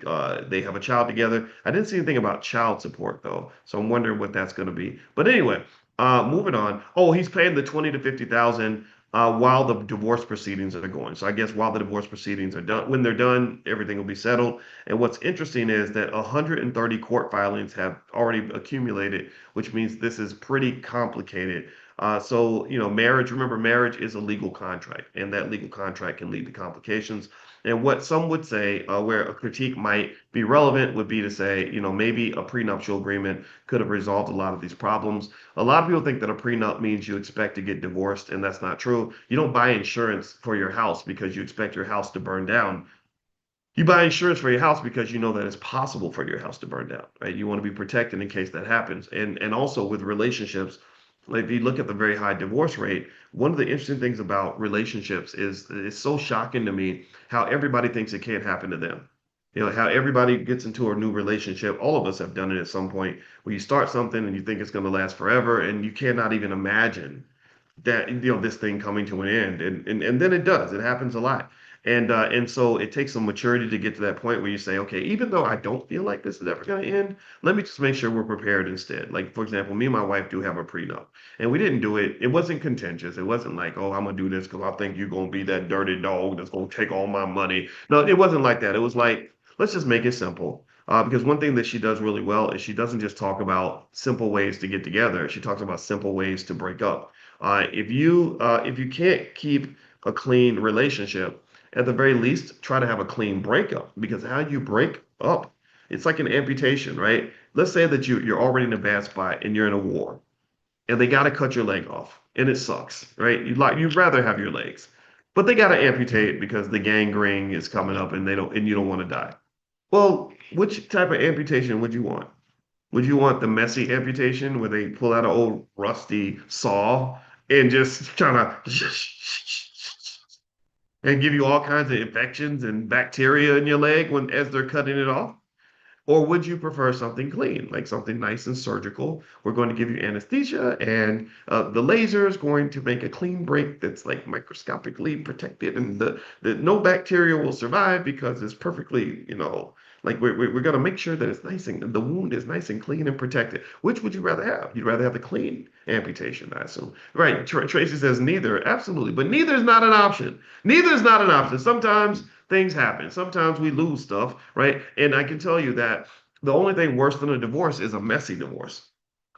they have a child together. I didn't see anything about child support though, so I'm wondering what that's going to be. But anyway, moving on. Oh, he's paying the 20 to 50,000 while the divorce proceedings are going. So I guess while the divorce proceedings are done, when they're done, everything will be settled. And what's interesting is that 130 court filings have already accumulated, which means this is pretty complicated. Marriage, remember, marriage is a legal contract, and that legal contract can lead to complications. And what some would say, where a critique might be relevant, would be to say, maybe a prenuptial agreement could have resolved a lot of these problems. A lot of people think that a prenup means you expect to get divorced, and that's not true. You don't buy insurance for your house because you expect your house to burn down. You buy insurance for your house because you know that it's possible for your house to burn down, right? You want to be protected in case that happens. And also with relationships, like if you look at the very high divorce rate, one of the interesting things about relationships is it's so shocking to me how everybody thinks it can't happen to them. How everybody gets into a new relationship. All of us have done it at some point where you start something and you think it's going to last forever and you cannot even imagine that this thing coming to an end, and then it does. It happens a lot. And so it takes some maturity to get to that point where you say, okay, even though I don't feel like this is ever going to end, let me just make sure we're prepared instead. Like, for example, me and my wife do have a prenup, and we didn't do it. It wasn't contentious. It wasn't like, oh, I'm gonna do this because I think you're gonna be that dirty dog that's gonna take all my money. No, it wasn't like that. It was like, let's just make it simple. Because one thing that she does really well is she doesn't just talk about simple ways to get together. She talks about simple ways to break up. If you can't keep a clean relationship, at the very least, try to have a clean breakup. Because how you break up, it's like an amputation, right? Let's say that you're already in a bad spot and you're in a war, and they got to cut your leg off, and it sucks, right? You'd rather have your legs, but they got to amputate because the gangrene is coming up, and you don't want to die. Well, which type of amputation would you want? Would you want the messy amputation where they pull out an old rusty saw and just trying to and give you all kinds of infections and bacteria in your leg as they're cutting it off? Or would you prefer something clean, like something nice and surgical? We're going to give you anesthesia, and the laser is going to make a clean break that's like microscopically protected, and the no bacteria will survive because it's perfectly, like we're going to make sure that it's nice and the wound is nice and clean and protected. Which would you rather have? You'd rather have the clean amputation, I assume. Right. Tracy says neither. Absolutely. But neither is not an option. Neither is not an option. Sometimes things happen. Sometimes we lose stuff, right? And I can tell you that the only thing worse than a divorce is a messy divorce.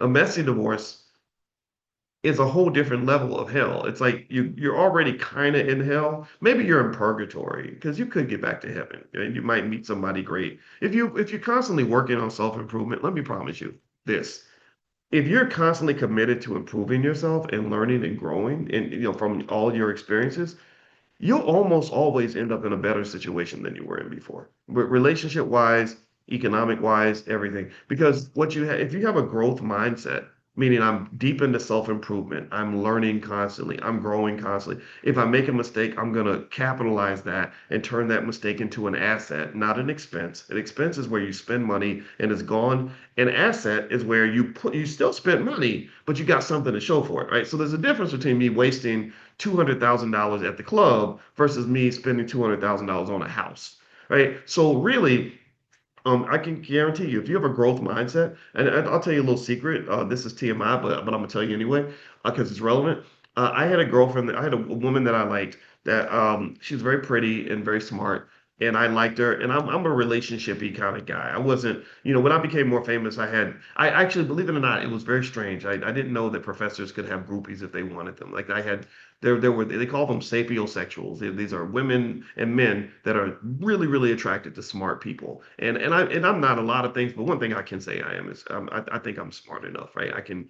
A messy divorce is a whole different level of hell. It's like you're already kind of in hell. Maybe you're in purgatory because you could get back to heaven and you might meet somebody great. If you're constantly working on self-improvement, let me promise you this. If you're constantly committed to improving yourself and learning and growing and from all your experiences, you'll almost always end up in a better situation than you were in before. Relationship wise, economic wise, everything. Because what you have, if you have a growth mindset, meaning I'm deep into self improvement, I'm learning constantly, I'm growing constantly. If I make a mistake, I'm going to capitalize that and turn that mistake into an asset, not an expense. An expense is where you spend money and it's gone. An asset is where you still spent money, but you got something to show for it, right? So there's a difference between me wasting $200,000 at the club versus me spending $200,000 on a house, right? So really, I can guarantee you, if you have a growth mindset, and I'll tell you a little secret. This is TMI, but I'm gonna tell you anyway because it's relevant. I had a girlfriend. I had a woman that I liked. That she was very pretty and very smart, and I liked her. And I'm a relationshipy kind of guy. I wasn't, when I became more famous, I actually, believe it or not, it was very strange. I didn't know that professors could have groupies if they wanted them. Like I had there were they call them sapiosexuals. These are women and men that are really really attracted to smart people. And I'm not a lot of things, but one thing I can say I am is I think I'm smart enough, right? I can,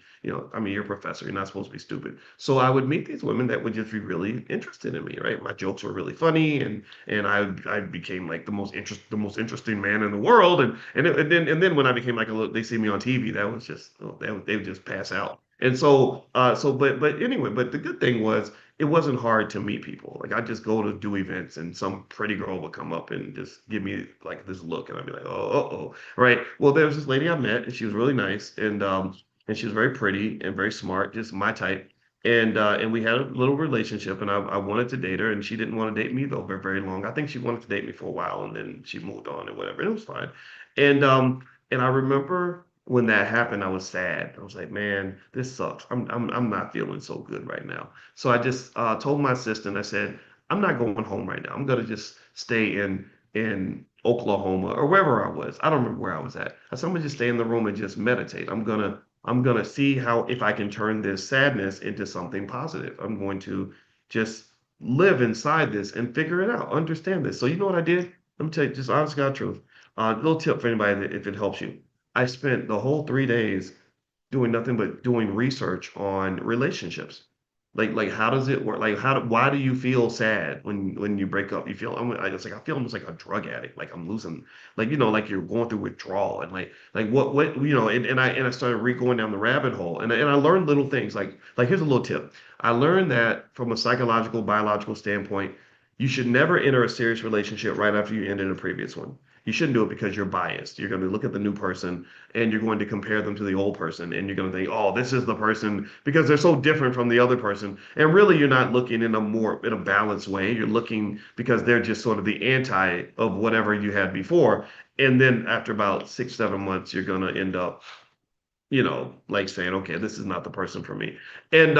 I mean, you're a professor, you're not supposed to be stupid. So I would meet these women that would just be really interested in me, right? My jokes were really funny, and I became like the most interesting man in the world. And then when I became like a little, they see me on TV, that was just they would just pass out. And but anyway, but the good thing was it wasn't hard to meet people. Like I just go to do events and some pretty girl would come up and just give me like this look and I'd be like, oh, right. Well, there was this lady I met and she was really nice and she was very pretty and very smart, just my type. And we had a little relationship and I wanted to date her and she didn't want to date me though for very long. I think she wanted to date me for a while and then she moved on and whatever. And it was fine. And I remember when that happened, I was sad. I was like, man, this sucks. I'm not feeling so good right now. So I just told my assistant, I said, I'm not going home right now. I'm gonna just stay in Oklahoma or wherever I was. I don't remember where I was at. I said, I'm gonna just stay in the room and just meditate. I'm gonna see how if I can turn this sadness into something positive. I'm going to just live inside this and figure it out, understand this. So you know what I did? Let me tell you, just honest God truth. Little tip for anybody that if it helps you. I spent the whole 3 days doing nothing but doing research on relationships. Like how does it work? Like why do you feel sad when you break up? You feel it's like I feel almost like a drug addict. Like I'm losing, like like you're going through withdrawal and like what and I started going down the rabbit hole and I learned little things like here's a little tip. I learned that from a psychological biological standpoint, you should never enter a serious relationship right after you ended a previous one. You shouldn't do it because you're biased. You're going to look at the new person and you're going to compare them to the old person and you're going to think, oh, this is the person because they're so different from the other person. And really, you're not looking in a balanced way. You're looking because they're just sort of the anti of whatever you had before. And then after about 6, 7 months, you're going to end up like saying, okay, this is not the person for me. And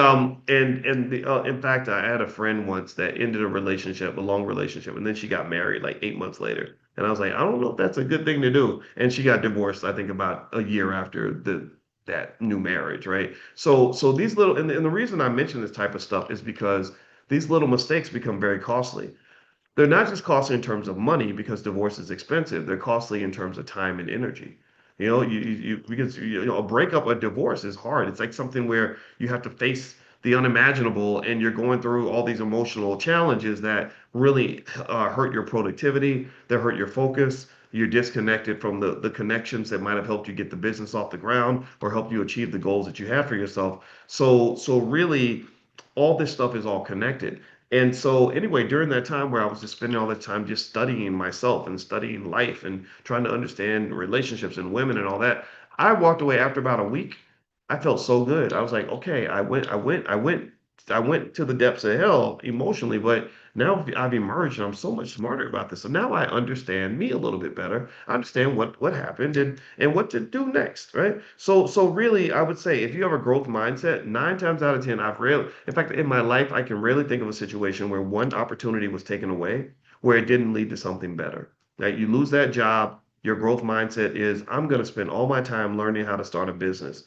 in fact, I had a friend once that ended a long relationship, and then she got married like 8 months later. And I was like, I don't know if that's a good thing to do. And she got divorced, I think, about a year after that new marriage, right? So these little and the reason I mention this type of stuff is because these little mistakes become very costly. They're not just costly in terms of money because divorce is expensive. They're costly in terms of time and energy. Because a breakup, a divorce is hard. It's like something where you have to face the unimaginable and you're going through all these emotional challenges that really hurt your productivity, that hurt your focus. You're disconnected from the connections that might have helped you get the business off the ground or helped you achieve the goals that you have for yourself. So really, all this stuff is all connected. And so anyway, during that time where I was just spending all the time just studying myself and studying life and trying to understand relationships and women and all that, I walked away after about a week. I felt so good. I was like, okay, I went to the depths of hell emotionally, but now I've emerged and I'm so much smarter about this. So now I understand me a little bit better. I understand what happened and what to do next, right? So really, I would say if you have a growth mindset, 9 times out of 10, in fact, in my life, I can rarely think of a situation where one opportunity was taken away where it didn't lead to something better. Right? You lose that job, your growth mindset is, I'm going to spend all my time learning how to start a business.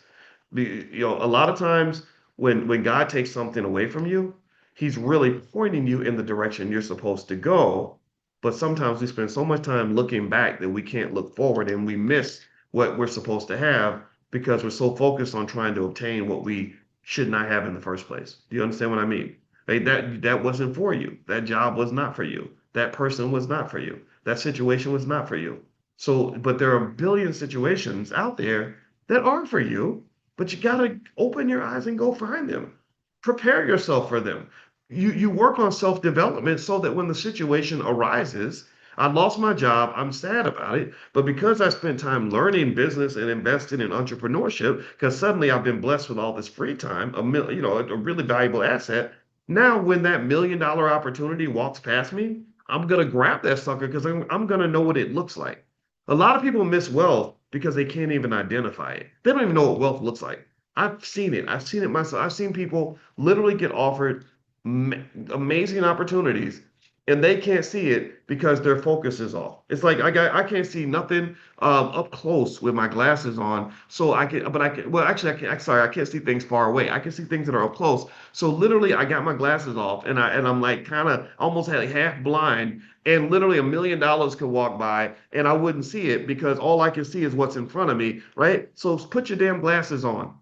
A lot of times when God takes something away from you, he's really pointing you in the direction you're supposed to go. But sometimes we spend so much time looking back that we can't look forward and we miss what we're supposed to have because we're so focused on trying to obtain what we should not have in the first place. Do you understand what I mean? Hey, that wasn't for you. That job was not for you. That person was not for you. That situation was not for you. So, but there are a billion situations out there that are for you, but you got to open your eyes and go find them. Prepare yourself for them. You work on self-development so that when the situation arises, I lost my job, I'm sad about it, but because I spent time learning business and investing in entrepreneurship, because suddenly I've been blessed with all this free time, a really valuable asset. Now, when that $1 million opportunity walks past me, I'm gonna grab that sucker because I'm gonna know what it looks like. A lot of people miss wealth because they can't even identify it. They don't even know what wealth looks like. I've seen it. I've seen it myself. I've seen people literally get offered amazing opportunities and they can't see it because their focus is off. It's like I can't see nothing up close with my glasses on. So I can, but I can. Well, actually, I can. Sorry, I can't see things far away. I can see things that are up close. So literally, I got my glasses off, and I'm like kind of almost half blind, and literally $1 million could walk by, and I wouldn't see it because all I can see is what's in front of me. Right. So put your damn glasses on.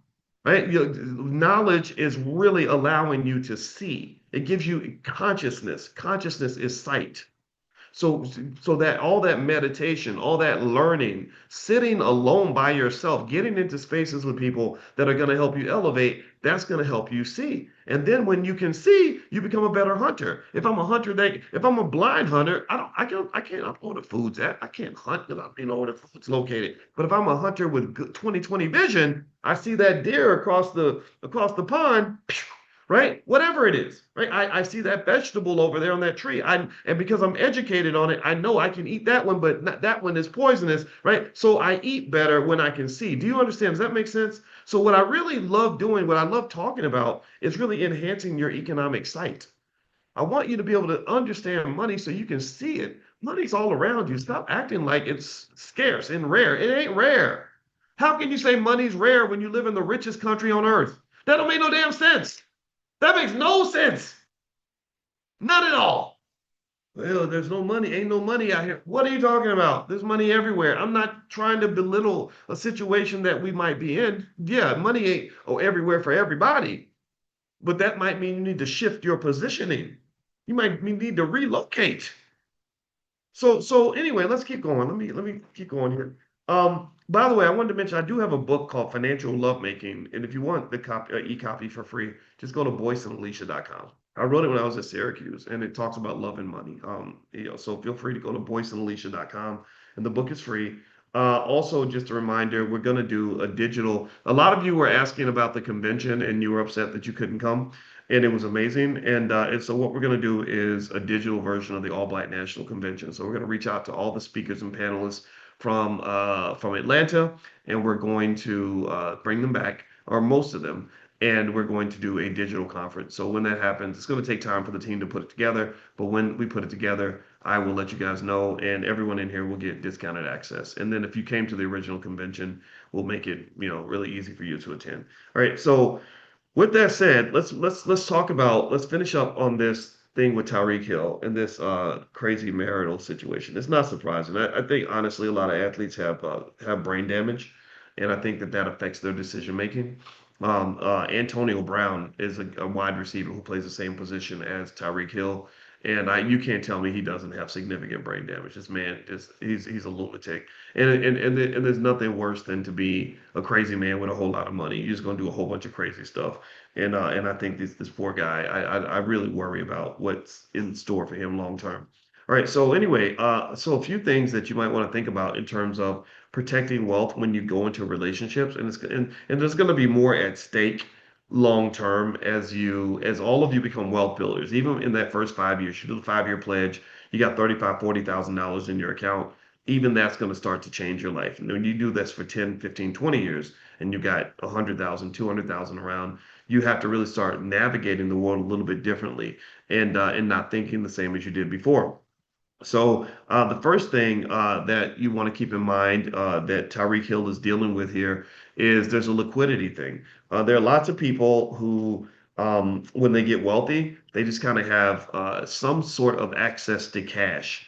Right? Knowledge is really allowing you to see. It gives you consciousness. Consciousness is sight. So, so that all that meditation, all that learning, sitting alone by yourself, getting into spaces with people that are going to help you elevate, that's going to help you see. And then when you can see, you become a better hunter. If I'm a blind hunter, I can't I know where the food's at. I can't hunt without where the food's located. But if I'm a hunter with good 20/20 vision, I see that deer across the pond, right? Whatever it is, right? I see that vegetable over there on that tree. And because I'm educated on it, I know I can eat that one, but not, that one is poisonous, right? So I eat better when I can see. Do you understand? Does that make sense? So what I really love doing, what I love talking about, is really enhancing your economic sight. I want you to be able to understand money so you can see it. Money's all around you. Stop acting like it's scarce and rare. It ain't rare. How can you say money's rare when you live in the richest country on earth? That don't make no damn sense. That makes no sense. None at all. Well, there's no money. Ain't no money out here. What are you talking about? There's money everywhere. I'm not trying to belittle a situation that we might be in. Yeah, money ain't everywhere for everybody, but that might mean you need to shift your positioning. You might need to relocate. So anyway, let's keep going. Let me keep going here. By the way, I wanted to mention I do have a book called Financial Lovemaking, and if you want the e-copy for free, just go to boyceandalicia.com. I wrote it when I was at Syracuse, and it talks about love and money. So feel free to go to boyceandalicia.com, and the book is free. Also, just a reminder, we're going to do a digital. A lot of you were asking about the convention, and you were upset that you couldn't come, and it was amazing. And so what we're going to do is a digital version of the All Black National Convention. So we're going to reach out to all the speakers and panelists from Atlanta, and we're going to bring them back, or most of them, and we're going to do a digital conference. So when that happens, it's going to take time for the team to put it together, but when we put it together, I will let you guys know, and everyone in here will get discounted access. And then if you came to the original convention, we'll make it, really easy for you to attend. All right, so with that said, let's finish up on this thing with Tyreek Hill and this crazy marital situation. It's not surprising. I think honestly, a lot of athletes have brain damage, and I think that affects their decision making. Antonio Brown is a wide receiver who plays the same position as Tyreek Hill, And you can't tell me he doesn't have significant brain damage. This man is he's a lunatic, and there's nothing worse than to be a crazy man with a whole lot of money. You're just gonna do a whole bunch of crazy stuff, and I think this poor guy, I really worry about what's in store for him long term. All right, so anyway, so a few things that you might want to think about in terms of protecting wealth when you go into relationships, and there's going to be more at stake long term as all of you become wealth builders. Even in that first 5 years, you do the 5 year pledge, you got 35, $40,000 in your account. Even that's going to start to change your life. And when you do this for 10, 15, 20 years, and you got 100,000, 200,000 around, you have to really start navigating the world a little bit differently and not thinking the same as you did before. So the first thing that you want to keep in mind that Tyreek Hill is dealing with here is there's a liquidity thing. There are lots of people who, when they get wealthy, they just kind of have some sort of access to cash.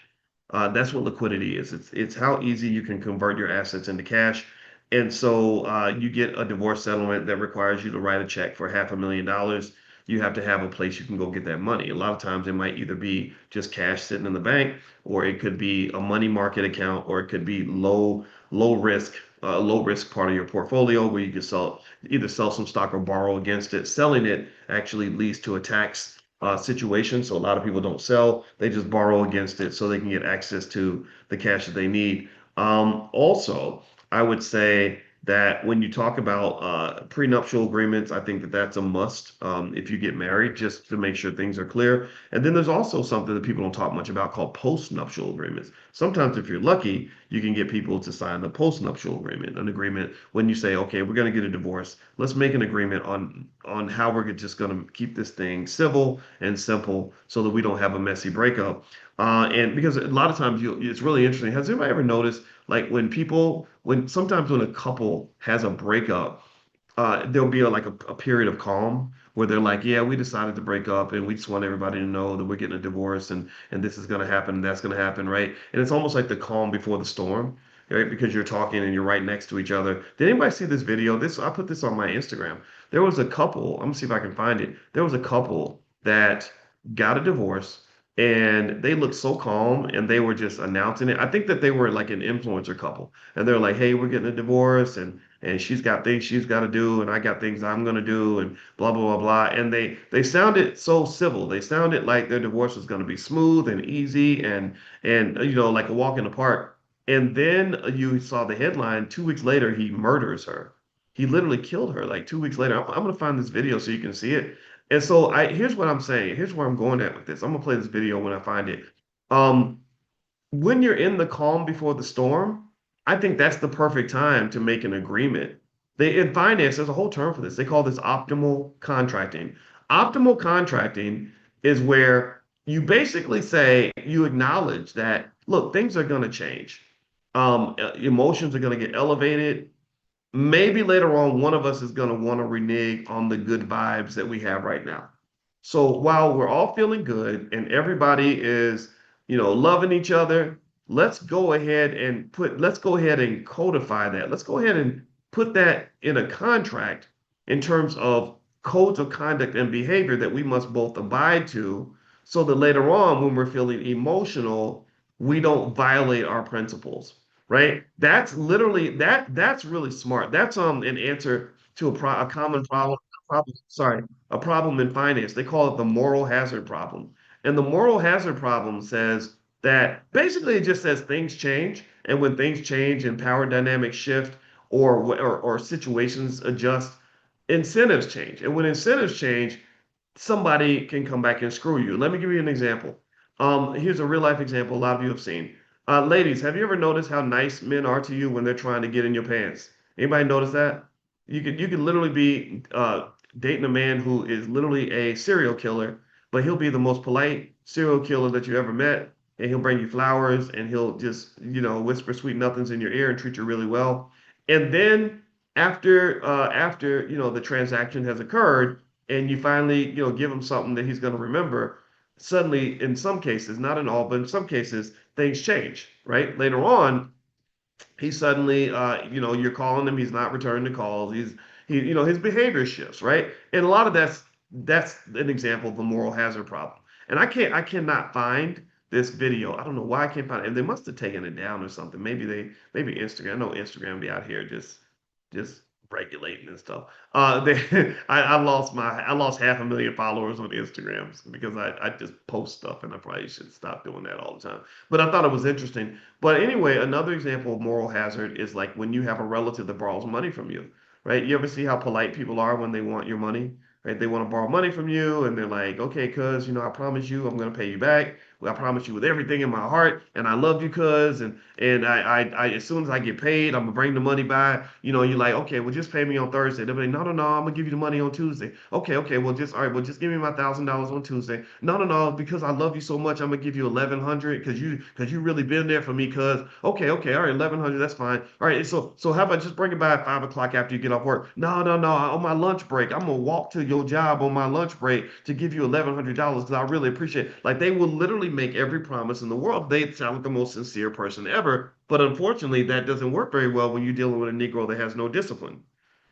That's what liquidity is. It's how easy you can convert your assets into cash. And so you get a divorce settlement that requires you to write a check for $500,000. You have to have a place you can go get that money. A lot of times it might either be just cash sitting in the bank, or it could be a money market account, or it could be low risk part of your portfolio where you can either sell some stock or borrow against it. Selling it actually leads to a tax situation. So a lot of people don't sell; they just borrow against it so they can get access to the cash that they need. Also, I would say that when you talk about prenuptial agreements, I think that that's a must if you get married, just to make sure things are clear. And then there's also something that people don't talk much about called postnuptial agreements. Sometimes, if you're lucky, you can get people to sign the postnuptial agreement, an agreement when you say, okay, we're going to get a divorce. Let's make an agreement on how we're just going to keep this thing civil and simple so that we don't have a messy breakup. And because a lot of times it's really interesting. Has anybody ever noticed, like when sometimes when a couple has a breakup, there'll be a period of calm where they're like, yeah, we decided to break up and we just want everybody to know that we're getting a divorce and this is going to happen and that's going to happen, right? And it's almost like the calm before the storm, right? Because you're talking and you're right next to each other. Did anybody see this video? I put this on my Instagram. There was a couple, I'm gonna see if I can find it. There was a couple that got a divorce and they looked so calm and they were just announcing it. I think that they were like an influencer couple and they're like, hey, we're getting a divorce and she's got things she's got to do and I got things I'm going to do and blah blah blah blah, and they sounded so civil. They sounded like their divorce was going to be smooth and easy and like a walk in the park. And then you saw the headline 2 weeks later he murders her. He literally killed her like 2 weeks later. I'm going to find this video so you can see it. And so here's what I'm saying. Here's where I'm going at with this. I'm going to play this video when I find it. um when you're in the calm before the storm, I think that's the perfect time to make an agreement. In finance, there's a whole term for this. They call this optimal contracting. Optimal contracting is where you basically say you acknowledge that, look, things are going to change. Emotions are going to get elevated. Maybe later on, one of us is going to want to renege on the good vibes that we have right now. So while we're all feeling good and everybody is, loving each other, let's go ahead and codify that. Let's go ahead and put that in a contract in terms of codes of conduct and behavior that we must both abide to so that later on when we're feeling emotional, we don't violate our principles, right? That's really smart. That's an answer to a common problem, sorry, a problem in finance. They call it the moral hazard problem. And the moral hazard problem says that basically it just says things change, and when things change and power dynamics shift or situations adjust, incentives change. And when incentives change, somebody can come back and screw you. Let me give you an example. Here's a real life example a lot of you have seen. Ladies, have you ever noticed how nice men are to you when they're trying to get in your pants? Anybody notice that? You could literally be dating a man who is literally a serial killer, but he'll be the most polite serial killer that you ever met, and he'll bring you flowers and he'll just whisper sweet nothings in your ear and treat you really well. And then after the transaction has occurred and you finally give him something that he's going to remember, suddenly in some cases, not in all, but in some cases, things change, right? Later on, he suddenly, you're calling him, he's not returning the calls. His behavior shifts, right? And a lot of that's an example of the moral hazard problem. And I cannot find this video. I don't know why I can't find it. And they must have taken it down or something. Maybe Instagram. I know Instagram be out here just regulating and stuff. I lost 500,000 followers on Instagram because I just post stuff, and I probably should stop doing that all the time. But I thought it was interesting. But anyway, another example of moral hazard is like when you have a relative that borrows money from you, right? You ever see how polite people are when they want your money, right? They want to borrow money from you, and they're like, okay, cuz, I promise you I'm gonna pay you back. Well, I promise you with everything in my heart, and I love you, cuz, and as soon as I get paid, I'm gonna bring the money by. You're like, okay, well, just pay me on Thursday. They'll be like, no, no, no, I'm gonna give you the money on Tuesday. Okay, okay, well, just all right, well, just give me my $1,000 on Tuesday. No, no, no, because I love you so much, I'm gonna give you 1,100 because you really been there for me. Cuz, okay, okay, all right, 1,100, that's fine. All right, so how about just bring it by at 5 o'clock after you get off work? No, no, no, on my lunch break, I'm gonna walk to your job on my lunch break to give you $1,100 because I really appreciate it. Like they will literally make every promise in the world. They sound like the most sincere person ever. But unfortunately, that doesn't work very well when you're dealing with a Negro that has no discipline,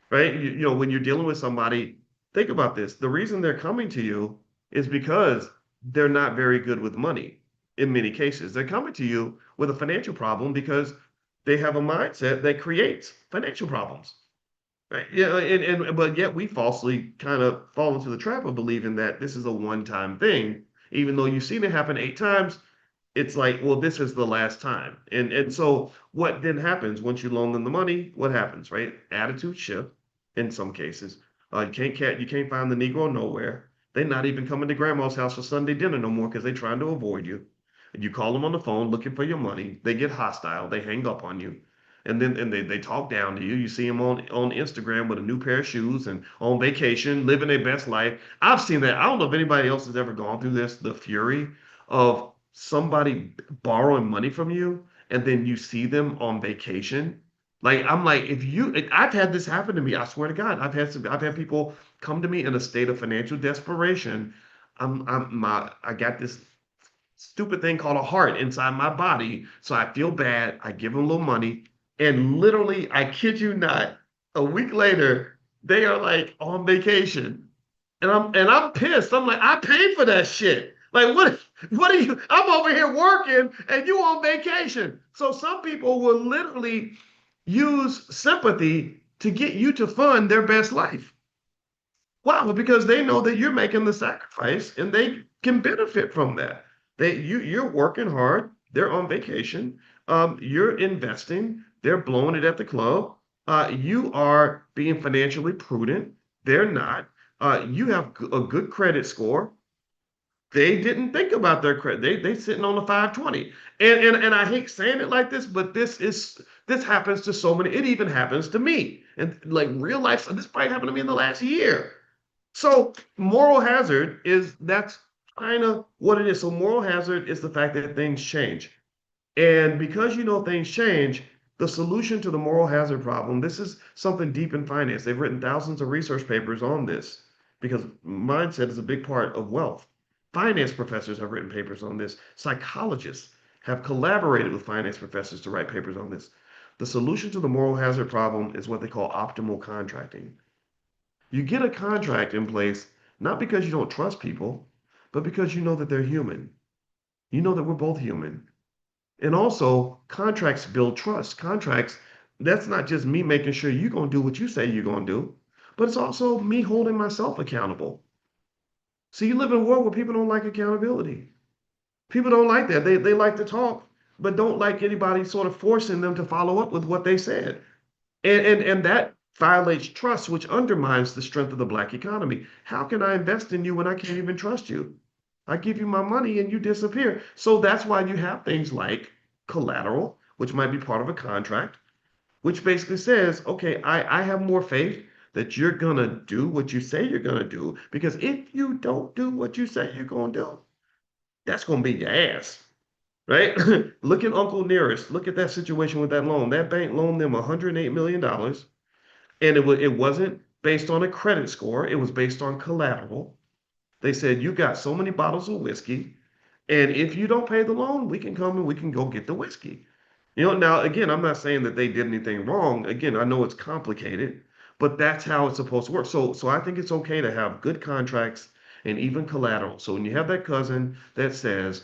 right? When you're dealing with somebody, think about this. The reason they're coming to you is because they're not very good with money in many cases. They're coming to you with a financial problem because they have a mindset that creates financial problems. Right. Yeah, but yet we falsely kind of fall into the trap of believing that this is a one-time thing, even though you've seen it happen 8 times. It's like, well, this is the last time. And so what then happens once you loan them the money? What happens, right? Attitude shift in some cases. You can't find the Negro nowhere. They're not even coming to grandma's house for Sunday dinner no more because they're trying to avoid you. And you call them on the phone looking for your money. They get hostile. They hang up on you. And they talk down to you. You see them on Instagram with a new pair of shoes and on vacation, living their best life. I've seen that. I don't know if anybody else has ever gone through this, the fury of somebody borrowing money from you and then you see them on vacation. Like I'm like, I've had this happen to me. I swear to God, I've had people come to me in a state of financial desperation. I got this stupid thing called a heart inside my body. So I feel bad. I give them a little money. And literally, I kid you not, a week later, they are like on vacation. And I'm pissed. I'm like, I paid for that shit. Like, what are you? I'm over here working and you on vacation. So some people will literally use sympathy to get you to fund their best life. Wow, because they know that you're making the sacrifice and they can benefit from that. You're working hard, they're on vacation, you're investing, they're blowing it at the club. You are being financially prudent, they're not. You have a good credit score. They didn't think about their credit. They sitting on the 520. And I hate saying it like this, but this happens to so many. It even happens to me. And like real life, this probably happened to me in the last year. So moral hazard that's kind of what it is. So moral hazard is the fact that things change. And because things change, the solution to the moral hazard problem, this is something deep in finance. They've written thousands of research papers on this because mindset is a big part of wealth. Finance professors have written papers on this. Psychologists have collaborated with finance professors to write papers on this. The solution to the moral hazard problem is what they call optimal contracting. You get a contract in place not because you don't trust people, but because you know that they're human. You know that we're both human. And also, contracts build trust. Contracts, that's not just me making sure you're going to do what you say you're going to do, but it's also me holding myself accountable. So you live in a world where people don't like accountability. People don't like that. They like to talk, but don't like anybody sort of forcing them to follow up with what they said. And that violates trust, which undermines the strength of the Black economy. How can I invest in you when I can't even trust you? I give you my money and you disappear. So that's why you have things like collateral, which might be part of a contract, which basically says, okay, I have more faith that you're going to do what you say you're going to do. Because if you don't do what you say you're going to do, that's going to be your ass. Right? Look at Uncle Nearest. Look at that situation with that loan. That bank loaned them $108 million. And it wasn't based on a credit score. It was based on collateral. They said, you got so many bottles of whiskey. And if you don't pay the loan, we can come and we can go get the whiskey. Now, again, I'm not saying that they did anything wrong. Again, I know it's complicated, but that's how it's supposed to work. So I think it's okay to have good contracts and even collateral. So when you have that cousin that says,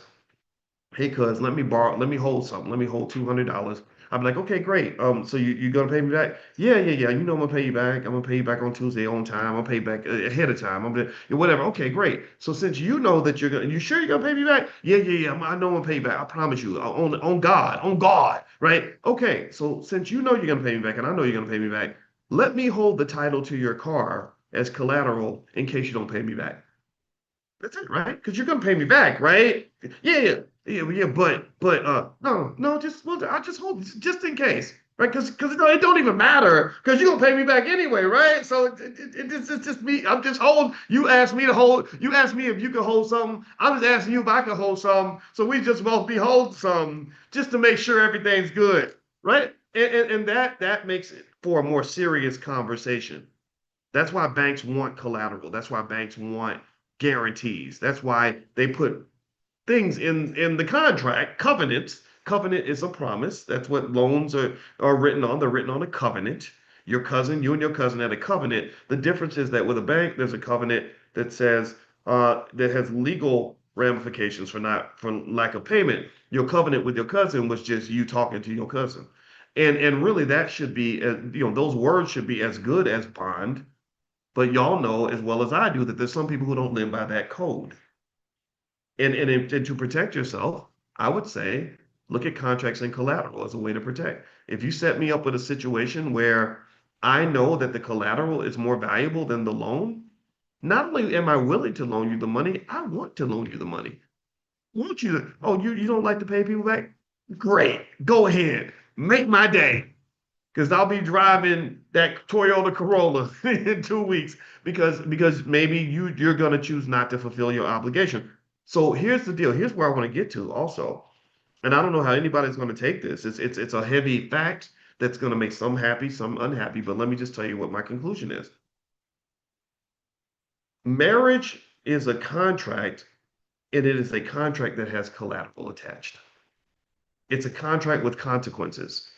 hey, cuz, let me hold something. Let me hold $200. I'm like, okay, great. So you gonna pay me back? Yeah, yeah, yeah. You know I'm gonna pay you back. I'm gonna pay you back on Tuesday on time. I'm gonna pay you back ahead of time. I'm gonna whatever. Okay, great. So since you know that you sure you're gonna pay me back? Yeah, yeah, yeah. I know I'm gonna pay you back. I promise you. On God, right? Okay. So since you know you're gonna pay me back, and I know you're gonna pay me back, let me hold the title to your car as collateral in case you don't pay me back. That's it, right? Because you're gonna pay me back, right? Yeah, yeah, yeah, yeah. But no, no, just well, I just hold just in case, right? Because no, it don't even matter because you're gonna pay me back anyway, right? So it's just me. I'm just holding. You asked me to hold. You asked me if you could hold something. I'm just asking you if I could hold something. So we just both be holding something just to make sure everything's good, right? And that makes it for a more serious conversation. That's why banks want collateral. That's why banks want guarantees. That's why they put things in the contract, covenants. Covenant is a promise. That's what loans are written on. They're written on a covenant. You and your cousin had a covenant. The difference is that with a bank, there's a covenant that says that has legal ramifications for lack of payment. Your covenant with your cousin was just you talking to your cousin, and really that should be those words should be as good as bond, but y'all know as well as I do that there's some people who don't live by that code. And to protect yourself, I would say look at contracts and collateral as a way to protect. If you set me up with a situation where I know that the collateral is more valuable than the loan, not only am I willing to loan you the money, I want to loan you the money. Want you to, oh, you don't like to pay people back? Great. Go ahead. Make my day because I'll be driving that Toyota Corolla in 2 weeks because maybe you're gonna choose not to fulfill your obligation. So here's the deal. Here's where I want to get to also, and I don't know how anybody's going to take this. It's a heavy fact that's going to make some happy, some unhappy. But let me just tell you what my conclusion is. Marriage is a contract, and it is a contract that has collateral attached. It's a contract with consequences.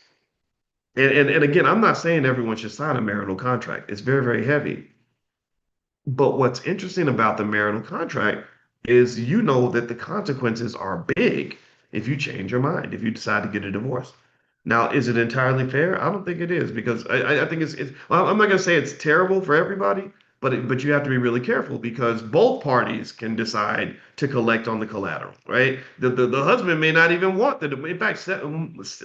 And again, I'm not saying everyone should sign a marital contract. It's very, very heavy. But what's interesting about the marital contract is you know that the consequences are big if you change your mind, if you decide to get a divorce. Now, is it entirely fair? I don't think it is because I think well, I'm not going to say it's terrible for everybody, but you have to be really careful because both parties can decide to collect on the collateral, right? The husband may not even want the, in fact,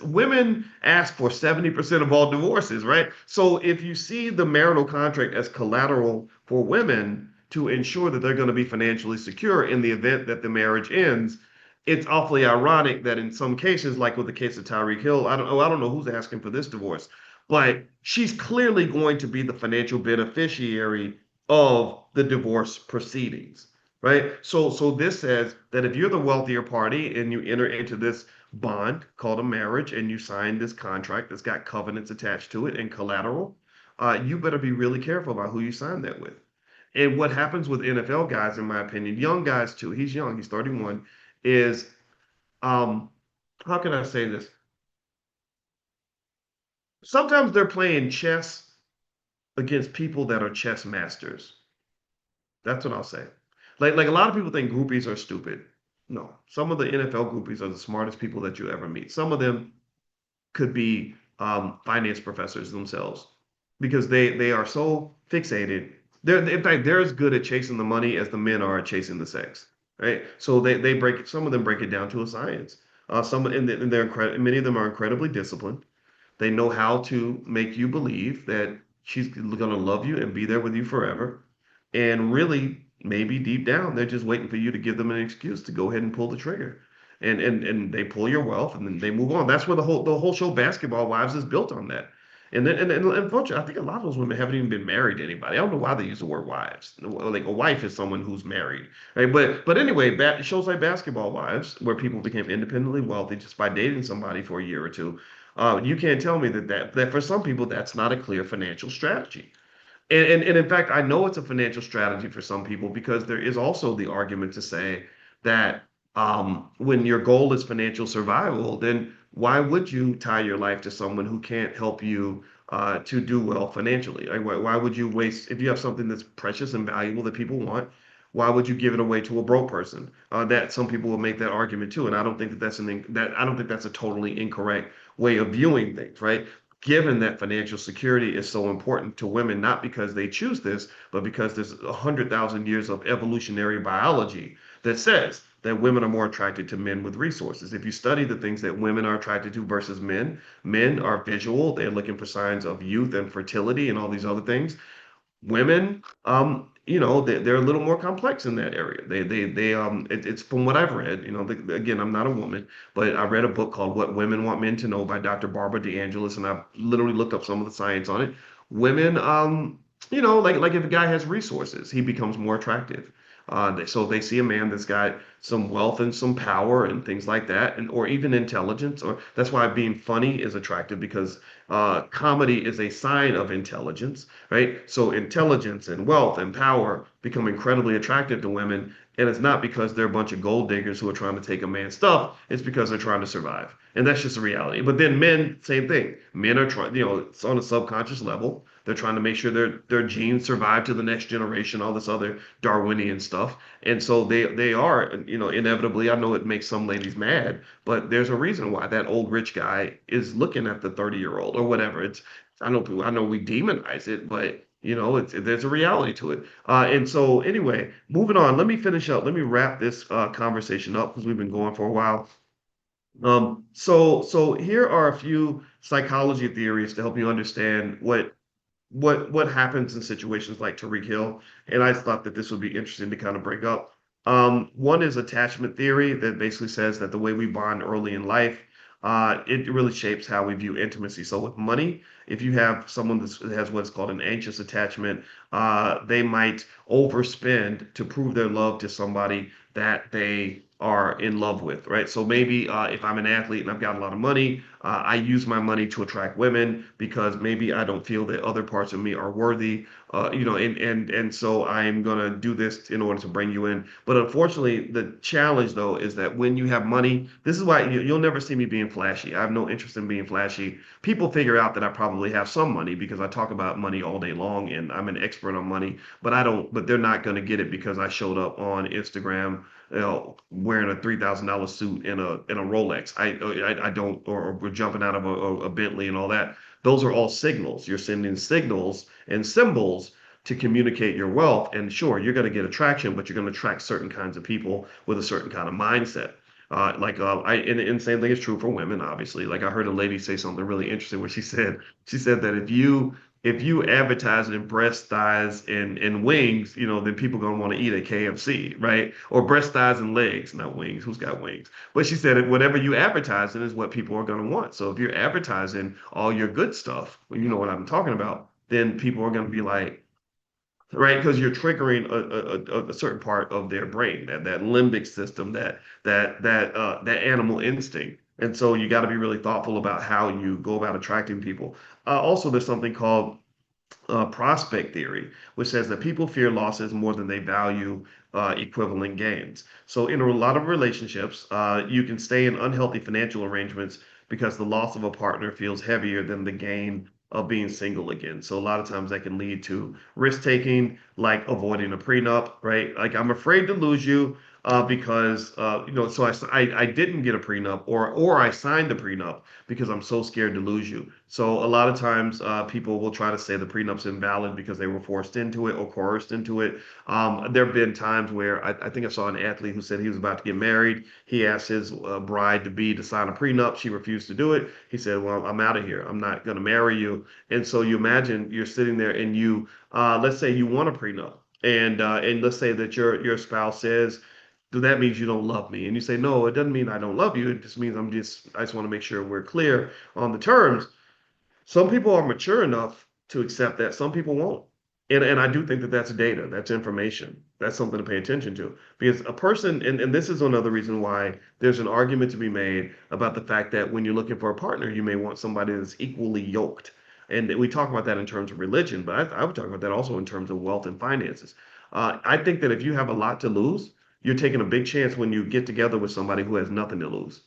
women ask for 70% of all divorces, right? So if you see the marital contract as collateral for women to ensure that they're going to be financially secure in the event that the marriage ends, it's awfully ironic that in some cases, like with the case of Tyreek Hill, I don't know who's asking for this divorce, but she's clearly going to be the financial beneficiary of the divorce proceedings, right? So this says that if you're the wealthier party and you enter into this bond called a marriage and you sign this contract that's got covenants attached to it and collateral, you better be really careful about who you sign that with. And what happens with NFL guys, in my opinion, young guys too, he's young, he's 31, is um, how can I say this? Sometimes they're playing chess against people that are chess masters. That's what I'll say. Like a lot of people think groupies are stupid. No, some of the NFL groupies are the smartest people that you ever meet. Some of them could be finance professors themselves because they are so fixated. They're in fact they're as good at chasing the money as the men are at chasing the sex, right? So they break some of them break it down to a science. Some and they're many of them are incredibly disciplined. They know how to make you believe that she's going to love you and be there with you forever. And really, maybe deep down, they're just waiting for you to give them an excuse to go ahead and pull the trigger. And they pull your wealth and then they move on. That's where the whole show Basketball Wives is built on that. And unfortunately, I think a lot of those women haven't even been married to anybody. I don't know why they use the word wives. Like a wife is someone who's married, right? But anyway, shows like Basketball Wives, where people became independently wealthy just by dating somebody for a year or two. You can't tell me that for some people that's not a clear financial strategy. And in fact, I know it's a financial strategy for some people because there is also the argument to say that when your goal is financial survival, then why would you tie your life to someone who can't help you to do well financially? Like, why would you waste if you have something that's precious and valuable that people want? Why would you give it away to a broke person? That some people will make that argument too, and I don't think that I don't think that's a totally incorrect way of viewing things, right? Given that financial security is so important to women, not because they choose this, but because there's 100,000 years of evolutionary biology that says that women are more attracted to men with resources. If you study the things that women are attracted to versus men, men are visual. They're looking for signs of youth and fertility and all these other things. Women, they're a little more complex in that area. It's from what I've read. Again, I'm not a woman, but I read a book called What Women Want Men to Know by Dr. Barbara DeAngelis, and I literally looked up some of the science on it. Women, like if a guy has resources, he becomes more attractive. So they see a man that's got some wealth and some power and things like that, and or even intelligence. Or that's why being funny is attractive because comedy is a sign of intelligence, right? So intelligence and wealth and power become incredibly attractive to women. And it's not because they're a bunch of gold diggers who are trying to take a man's stuff. It's because they're trying to survive. And that's just a reality. But then men, same thing. Men are trying, it's on a subconscious level. They're trying to make sure their genes survive to the next generation, all this other Darwinian stuff. And so they are, inevitably, I know it makes some ladies mad, but there's a reason why that old rich guy is looking at the 30-year-old or whatever. I know we demonize it, but there's a reality to it. And so anyway, moving on, let me finish up. Let me wrap this conversation up because we've been going for a while. So here are a few psychology theories to help you understand what happens in situations like Tyreek Hill. And I thought that this would be interesting to kind of break up. One is attachment theory that basically says that the way we bond early in life, it really shapes how we view intimacy. So with money, if you have someone that has what's called an anxious attachment, they might overspend to prove their love to somebody that they are in love with, right? So maybe if I'm an athlete and I've got a lot of money, I use my money to attract women because maybe I don't feel that other parts of me are worthy, and so I'm gonna do this in order to bring you in. But unfortunately, the challenge though is that when you have money, this is why you'll never see me being flashy. I have no interest in being flashy. People figure out that I probably have some money because I talk about money all day long and I'm an expert on money, but I don't, but they're not gonna get it because I showed up on Instagram, wearing a $3,000 suit and a Rolex. I don't, or we're jumping out of a Bentley and all that. Those are all signals. You're sending signals and symbols to communicate your wealth. And sure, you're going to get attraction, but you're going to attract certain kinds of people with a certain kind of mindset. And same thing is true for women, obviously. Like I heard a lady say something really interesting where she said that if you advertise in breast, thighs, and wings, then people gonna want to eat at KFC, right? Or breast, thighs, and legs, not wings. Who's got wings? But she said whatever you advertise in is what people are gonna want. So if you're advertising all your good stuff, well, you know what I'm talking about, then people are gonna be like, right? Because you're triggering a certain part of their brain, that limbic system, that animal instinct. And so you got to be really thoughtful about how you go about attracting people. Also, there's something called prospect theory, which says that people fear losses more than they value equivalent gains. So, in a lot of relationships, you can stay in unhealthy financial arrangements because the loss of a partner feels heavier than the gain of being single again. So, a lot of times that can lead to risk taking, like avoiding a prenup, right? Like, I'm afraid to lose you. Because so I didn't get a prenup, or I signed the prenup because I'm so scared to lose you. So a lot of times, people will try to say the prenup's invalid because they were forced into it or coerced into it. There have been times where I think I saw an athlete who said he was about to get married. He asked his bride to be to sign a prenup. She refused to do it. He said, "Well, I'm out of here. I'm not going to marry you." And so you imagine you're sitting there and let's say you want a prenup, and let's say that your spouse says, that means you don't love me. And you say, no, it doesn't mean I don't love you. It just means I just want to make sure we're clear on the terms. Some people are mature enough to accept that. Some people won't. And I do think that that's data, that's information. That's something to pay attention to. Because a person, and this is another reason why there's an argument to be made about the fact that when you're looking for a partner, you may want somebody that's equally yoked. And we talk about that in terms of religion, but I would talk about that also in terms of wealth and finances. I think that if you have a lot to lose, you're taking a big chance when you get together with somebody who has nothing to lose.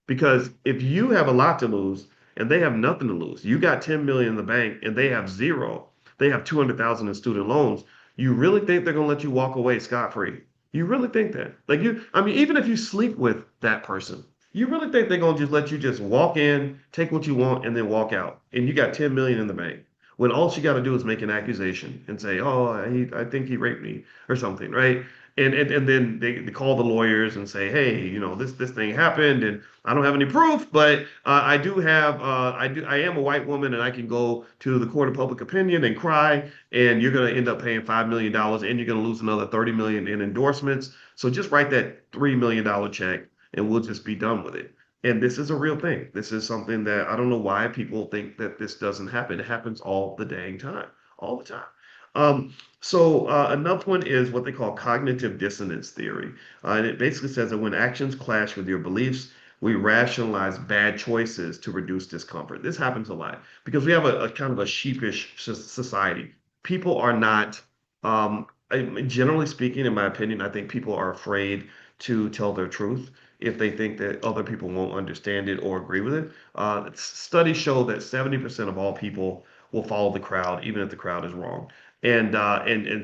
Because if you have a lot to lose and they have nothing to lose, you got 10 million in the bank and they have zero, they have 200,000 in student loans, You really think they're gonna let you walk away scot-free? You really think that? Like I mean, even if you sleep with that person, you really think they're gonna just let you just walk in, take what you want, and then walk out, and you got 10 million in the bank? When all she got to do is make an accusation and say, "Oh, I think he raped me" or something, right? And then they call the lawyers and say, "Hey, this thing happened, and I don't have any proof, but I am a white woman, and I can go to the court of public opinion and cry, and you're going to end up paying $5 million, and you're going to lose another 30 million in endorsements. So just write that $3 million check, and we'll just be done with it." And this is a real thing. This is something that I don't know why people think that this doesn't happen. It happens all the dang time, all the time. Another one is what they call cognitive dissonance theory. And it basically says that when actions clash with your beliefs, we rationalize bad choices to reduce discomfort. This happens a lot because we have a kind of a sheepish society. People are not, generally speaking, in my opinion, I think people are afraid to tell their truth if they think that other people won't understand it or agree with it. Studies show that 70% of all people will follow the crowd, even if the crowd is wrong. And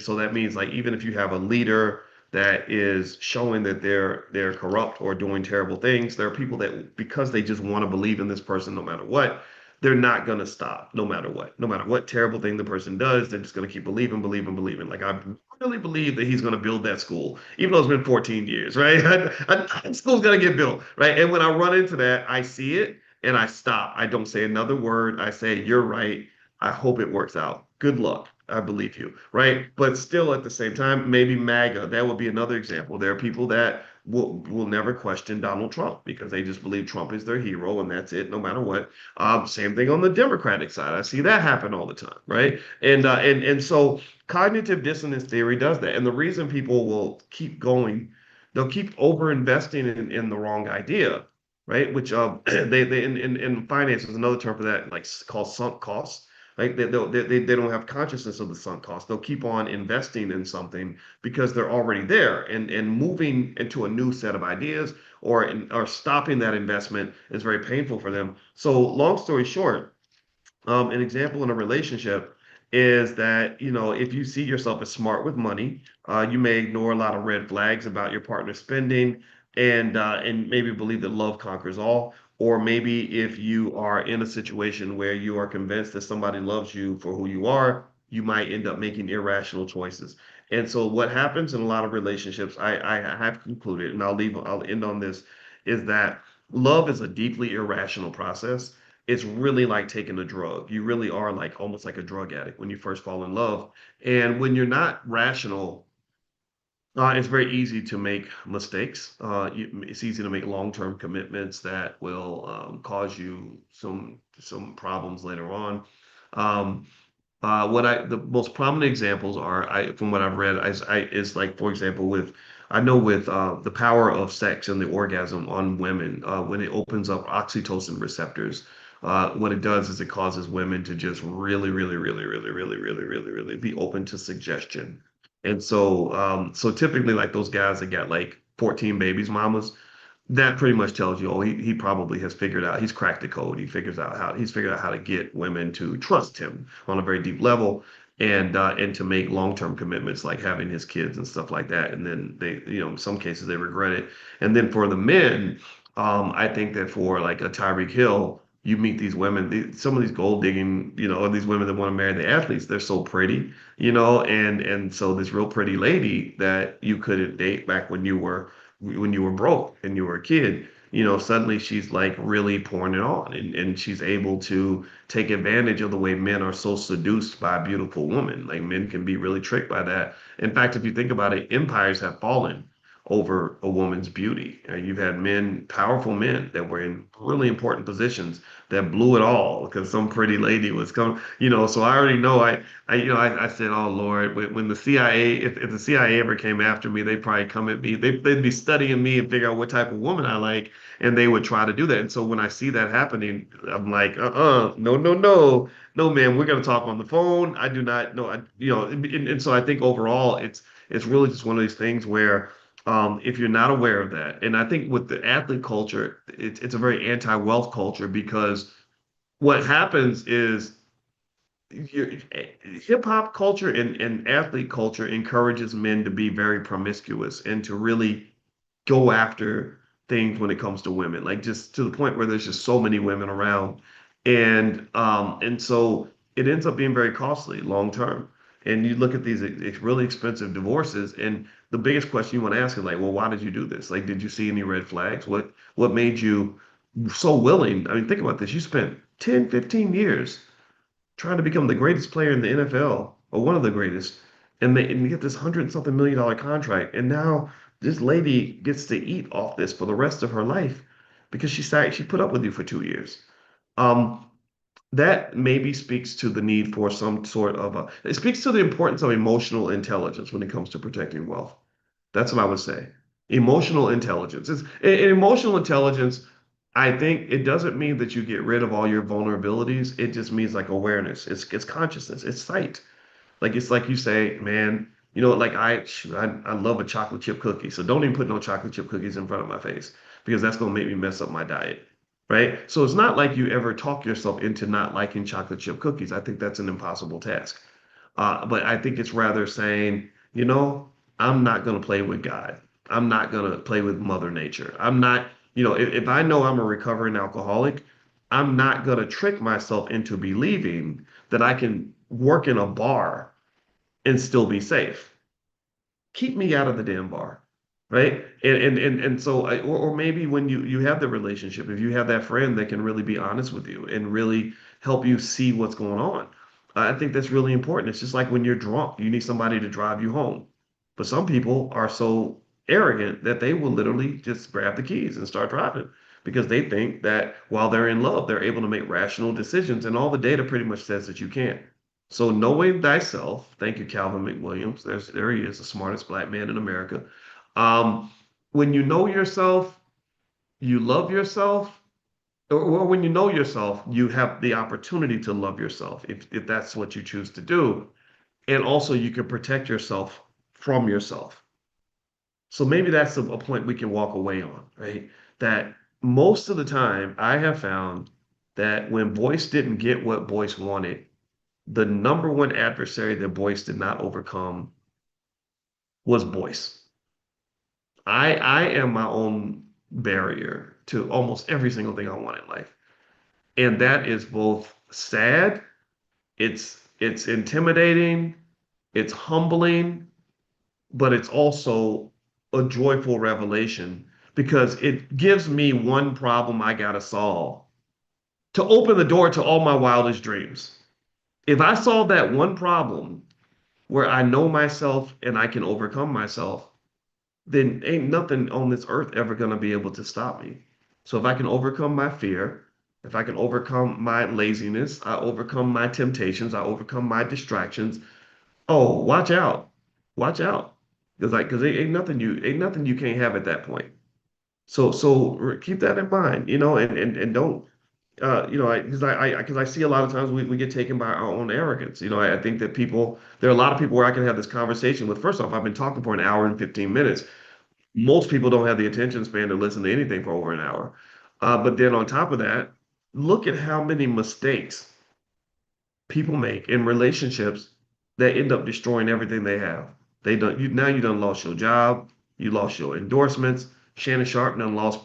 so that means like even if you have a leader that is showing that they're corrupt or doing terrible things, there are people that because they just want to believe in this person no matter what, they're not going to stop no matter what. No matter what terrible thing the person does, they're just going to keep believing, believing, believing. Like I really believe that he's going to build that school, even though it's been 14 years, right? School's going to get built, right? And when I run into that, I see it and I stop. I don't say another word. I say, "You're right. I hope it works out. Good luck. I believe you," right? But still, at the same time, maybe MAGA, that would be another example. There are people that will never question Donald Trump because they just believe Trump is their hero and that's it, no matter what. Same thing on the Democratic side. I see that happen all the time, right? And so cognitive dissonance theory does that. And the reason people will keep going, they'll keep over investing in the wrong idea, right? Which they in finance is another term for that, like called sunk costs. Like they don't have consciousness of the sunk cost. They'll keep on investing in something because they're already there, and moving into a new set of ideas or stopping that investment is very painful for them. So long story short, an example in a relationship is that, if you see yourself as smart with money, you may ignore a lot of red flags about your partner spending and maybe believe that love conquers all. Or maybe if you are in a situation where you are convinced that somebody loves you for who you are, you might end up making irrational choices. And so what happens in a lot of relationships, I have concluded, and I'll end on this, is that love is a deeply irrational process. It's really like taking a drug. You really are like almost like a drug addict when you first fall in love. And when you're not rational, it's very easy to make mistakes. It's easy to make long-term commitments that will cause you some problems later on. Um, the most prominent examples are from what I've read is like for example I know with the power of sex and the orgasm on women when it opens up oxytocin receptors. What it does is it causes women to just really, really, really, really, really, really, really, really be open to suggestion. And so typically like those guys that got like 14 babies mamas, that pretty much tells you, oh, he probably has figured out, he's cracked the code. He's figured out how to get women to trust him on a very deep level and to make long-term commitments like having his kids and stuff like that. And then they, in some cases they regret it. And then for the men, I think that for like a Tyreek Hill, you meet these women, some of these gold digging, these women that want to marry the athletes, they're so pretty, and so this real pretty lady that you couldn't date back when you were broke and you were a kid, suddenly she's like really pouring it on and she's able to take advantage of the way men are so seduced by a beautiful woman. Like men can be really tricked by that. In fact, if you think about it, empires have fallen over a woman's beauty. You've had men, powerful men that were in really important positions that blew it all because some pretty lady was coming, so I already know I said, oh Lord, when the CIA, if the CIA ever came after me, they'd probably come at me. They'd be studying me and figure out what type of woman I like, and they would try to do that. And so when I see that happening, I'm like, no, no, no, no, man, we're gonna talk on the phone. I do not know, and so I think overall, it's really just one of these things where. If you're not aware of that, and I think with the athlete culture, it's a very anti-wealth culture because what happens is hip hop culture and athlete culture encourages men to be very promiscuous and to really go after things when it comes to women, like just to the point where there's just so many women around, and so it ends up being very costly long term. And you look at these really expensive divorces, and the biggest question you want to ask is like, well, why did you do this? Like, did you see any red flags? What made you so willing? I mean, think about this. You spent 10, 15 years trying to become the greatest player in the NFL or one of the greatest, and you get this hundred something million dollar contract, and now this lady gets to eat off this for the rest of her life because she put up with you for 2 years. Um, that maybe speaks to the need for some sort of it speaks to the importance of emotional intelligence when it comes to protecting wealth. That's what I would say. Emotional intelligence. Emotional intelligence. I think it doesn't mean that you get rid of all your vulnerabilities. It just means like awareness. It's consciousness. It's sight. Like it's like you say, man, like I love a chocolate chip cookie. So don't even put no chocolate chip cookies in front of my face because that's gonna make me mess up my diet. Right? So it's not like you ever talk yourself into not liking chocolate chip cookies. I think that's an impossible task. But I think it's rather saying, I'm not going to play with God. I'm not going to play with Mother Nature. I'm not, if I know I'm a recovering alcoholic, I'm not going to trick myself into believing that I can work in a bar and still be safe. Keep me out of the damn bar. Right. And so, or maybe when you have the relationship, if you have that friend that can really be honest with you and really help you see what's going on, I think that's really important. It's just like when you're drunk, you need somebody to drive you home. But some people are so arrogant that they will literally just grab the keys and start driving because they think that while they're in love, they're able to make rational decisions. And all the data pretty much says that you can't. So knowing thyself, thank you, Calvin McWilliams. There he is, the smartest black man in America. Um, when you know yourself, you love yourself, or when you know yourself, you have the opportunity to love yourself if that's what you choose to do. And also you can protect yourself from yourself. So maybe that's a point we can walk away on, right? That most of the time I have found that when Boyce didn't get what Boyce wanted, the number one adversary that Boyce did not overcome was Boyce. I am my own barrier to almost every single thing I want in life. And that is both sad, it's intimidating, it's humbling, but it's also a joyful revelation because it gives me one problem I gotta solve to open the door to all my wildest dreams. If I solve that one problem where I know myself and I can overcome myself, then ain't nothing on this earth ever going to be able to stop me. So if I can overcome my fear, if I can overcome my laziness, I overcome my temptations, I overcome my distractions. Oh, watch out. Watch out. Because ain't nothing you can't have at that point. So keep that in mind, and don't because I see a lot of times we get taken by our own arrogance. I think that there are a lot of people where I can have this conversation with. First off, I've been talking for an hour and 15 minutes. Most people don't have the attention span to listen to anything for over an hour. But then on top of that, look at how many mistakes people make in relationships that end up destroying everything they have. You done lost your job, you lost your endorsements. Shannon Sharp done lost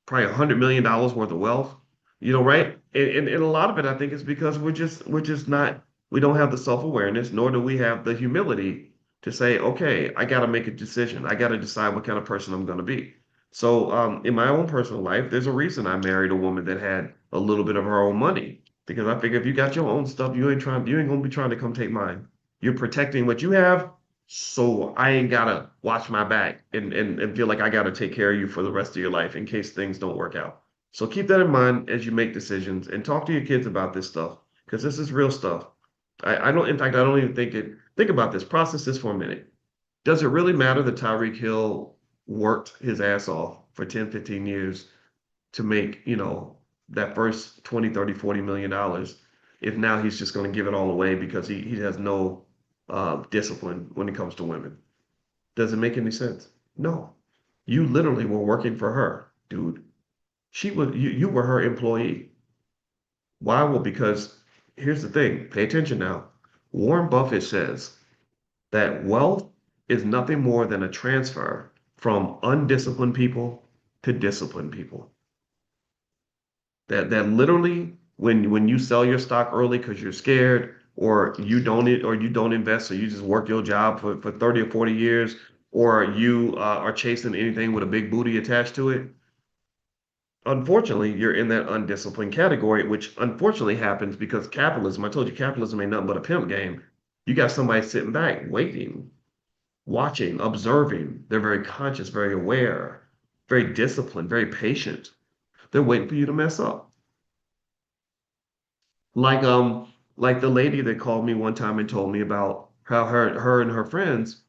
probably $100 million worth of wealth. Right? And a lot of it I think is because we're just not we don't have the self-awareness, nor do we have the humility to say, okay, I gotta make a decision. I gotta decide what kind of person I'm gonna be. So in my own personal life, there's a reason I married a woman that had a little bit of her own money because I figure if you got your own stuff, you ain't gonna be trying to come take mine. You're protecting what you have, so I ain't gotta watch my back and feel like I gotta take care of you for the rest of your life in case things don't work out. So keep that in mind as you make decisions and talk to your kids about this stuff because this is real stuff. I don't, in fact, I don't even think about this. Process this for a minute. Does it really matter that Tyreek Hill worked his ass off for 10, 15 years to make, that first 20, 30, $40 million if now he's just going to give it all away because he has no discipline when it comes to women? Does it make any sense? No. You literally were working for her, dude. You were her employee. Why? Well, because here's the thing. Pay attention now. Warren Buffett says that wealth is nothing more than a transfer from undisciplined people to disciplined people. That literally, when you sell your stock early because you're scared, or you don't invest, so you just work your job for 30 or 40 years, or you are chasing anything with a big booty attached to it, unfortunately, you're in that undisciplined category, which unfortunately happens because capitalism, I told you capitalism ain't nothing but a pimp game. You got somebody sitting back, waiting, watching, observing. They're very conscious, very aware, very disciplined, very patient. They're waiting for you to mess up. Like like the lady that called me one time and told me about how her and her friends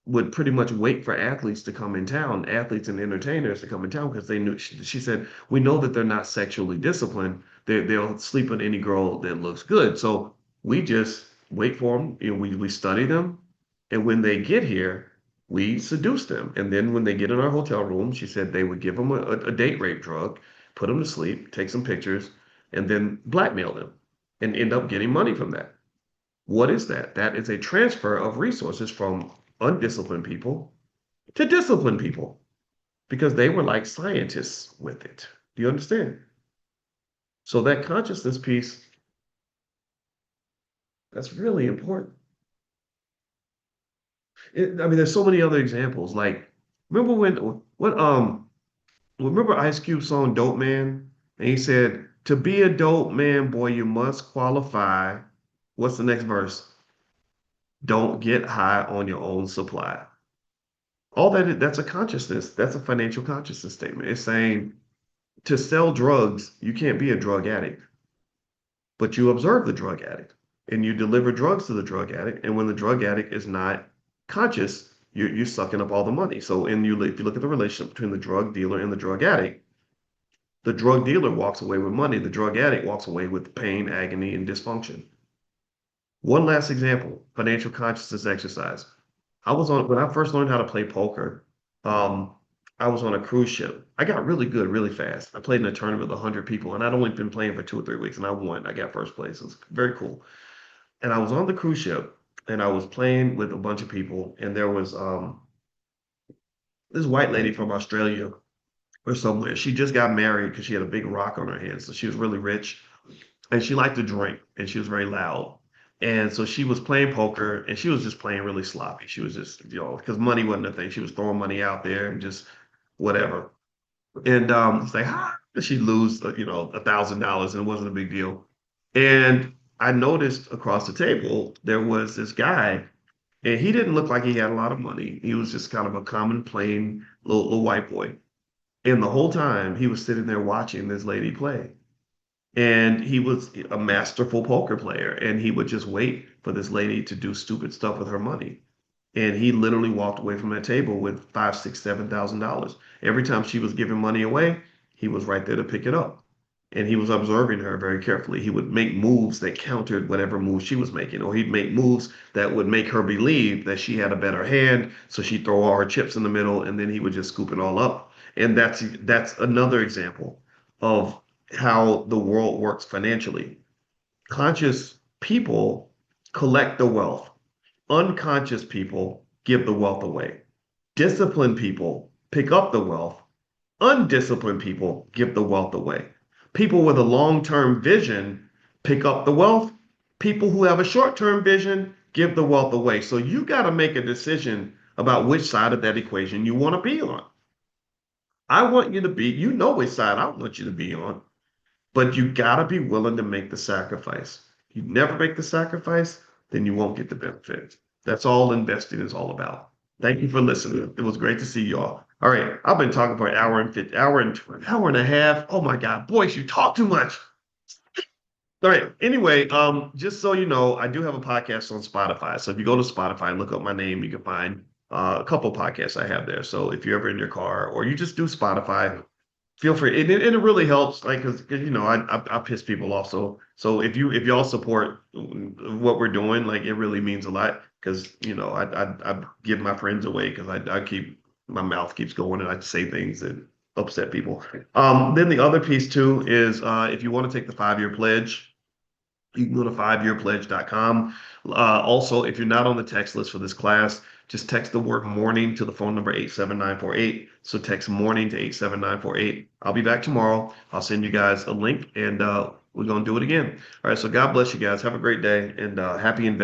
would pretty much wait for athletes to come in town, athletes and entertainers to come in town because they knew, she said, we know that they're not sexually disciplined. They'll sleep with any girl that looks good. So we just wait for them. You know, we study them. And when they get here, we seduce them. And then when they get in our hotel room, she said they would give them a date rape drug, put them to sleep, take some pictures, and then blackmail them and end up getting money from that. What is that? That is a transfer of resources from undisciplined people to disciplined people because they were like scientists with it. Do you understand? So that consciousness piece, that's really important. I mean, there's so many other examples. Like, remember remember Ice Cube song Dope Man? And he said, to be a dope man, boy, you must qualify. What's the next verse? Don't get high on your own supply. All that's a consciousness. That's a financial consciousness statement. It's saying to sell drugs, you can't be a drug addict, but you observe the drug addict and you deliver drugs to the drug addict. And when the drug addict is not conscious, you're sucking up all the money. So, if you look at the relationship between the drug dealer and the drug addict, the drug dealer walks away with money. The drug addict walks away with pain, agony, and dysfunction. One last example, financial consciousness exercise. When I first learned how to play poker, um, I was on a cruise ship. I got really good really fast. I played in a tournament with 100 people, and I'd only been playing for 2 or 3 weeks, and I won. I got first place. It was very cool. And I was on the cruise ship, and I was playing with a bunch of people, and there was this white lady from Australia or somewhere. She just got married because she had a big rock on her head, so she was really rich and she liked to drink and she was very loud. And so she was playing poker and she was just playing really sloppy. She was just, because money wasn't a thing. She was throwing money out there and just whatever. And it's like, she'd lose, $1,000 and it wasn't a big deal. And I noticed across the table, there was this guy and he didn't look like he had a lot of money. He was just kind of a common, plain little white boy. And the whole time he was sitting there watching this lady play. And he was a masterful poker player, and he would just wait for this lady to do stupid stuff with her money. And he literally walked away from that table with five, six, $7,000. Every time she was giving money away, he was right there to pick it up. And he was observing her very carefully. He would make moves that countered whatever move she was making, or he'd make moves that would make her believe that she had a better hand. So she'd throw all her chips in the middle, and then he would just scoop it all up. And that's another example of how the world works financially. Conscious people collect the wealth. Unconscious people give the wealth away. Disciplined people pick up the wealth. Undisciplined people give the wealth away. People with a long-term vision pick up the wealth. People who have a short-term vision give the wealth away. So you got to make a decision about which side of that equation you want to be on. I want you to be, you know which side I want you to be on. But you gotta be willing to make the sacrifice. You never make the sacrifice, then you won't get the benefit. That's all investing is all about. Thank you for listening. It was great to see y'all. All right, I've been talking for an hour and 50, hour and a half. Oh my God, Boyce, you talk too much. All right. Anyway, just so you know, I do have a podcast on Spotify. So if you go to Spotify and look up my name, you can find a couple podcasts I have there. So if you're ever in your car or you just do Spotify, feel free. And it really helps, like, because I piss people off. So if y'all support what we're doing, like, it really means a lot. Because I give my friends away because I keep my mouth keeps going and I say things that upset people. Then the other piece too is if you want to take the 5-year pledge. You can go to 5yearpledge.com. Also, if you're not on the text list for this class, just text the word morning to the phone number 87948. So text morning to 87948. I'll be back tomorrow. I'll send you guys a link and we're going to do it again. All right. So God bless you guys. Have a great day and happy investing.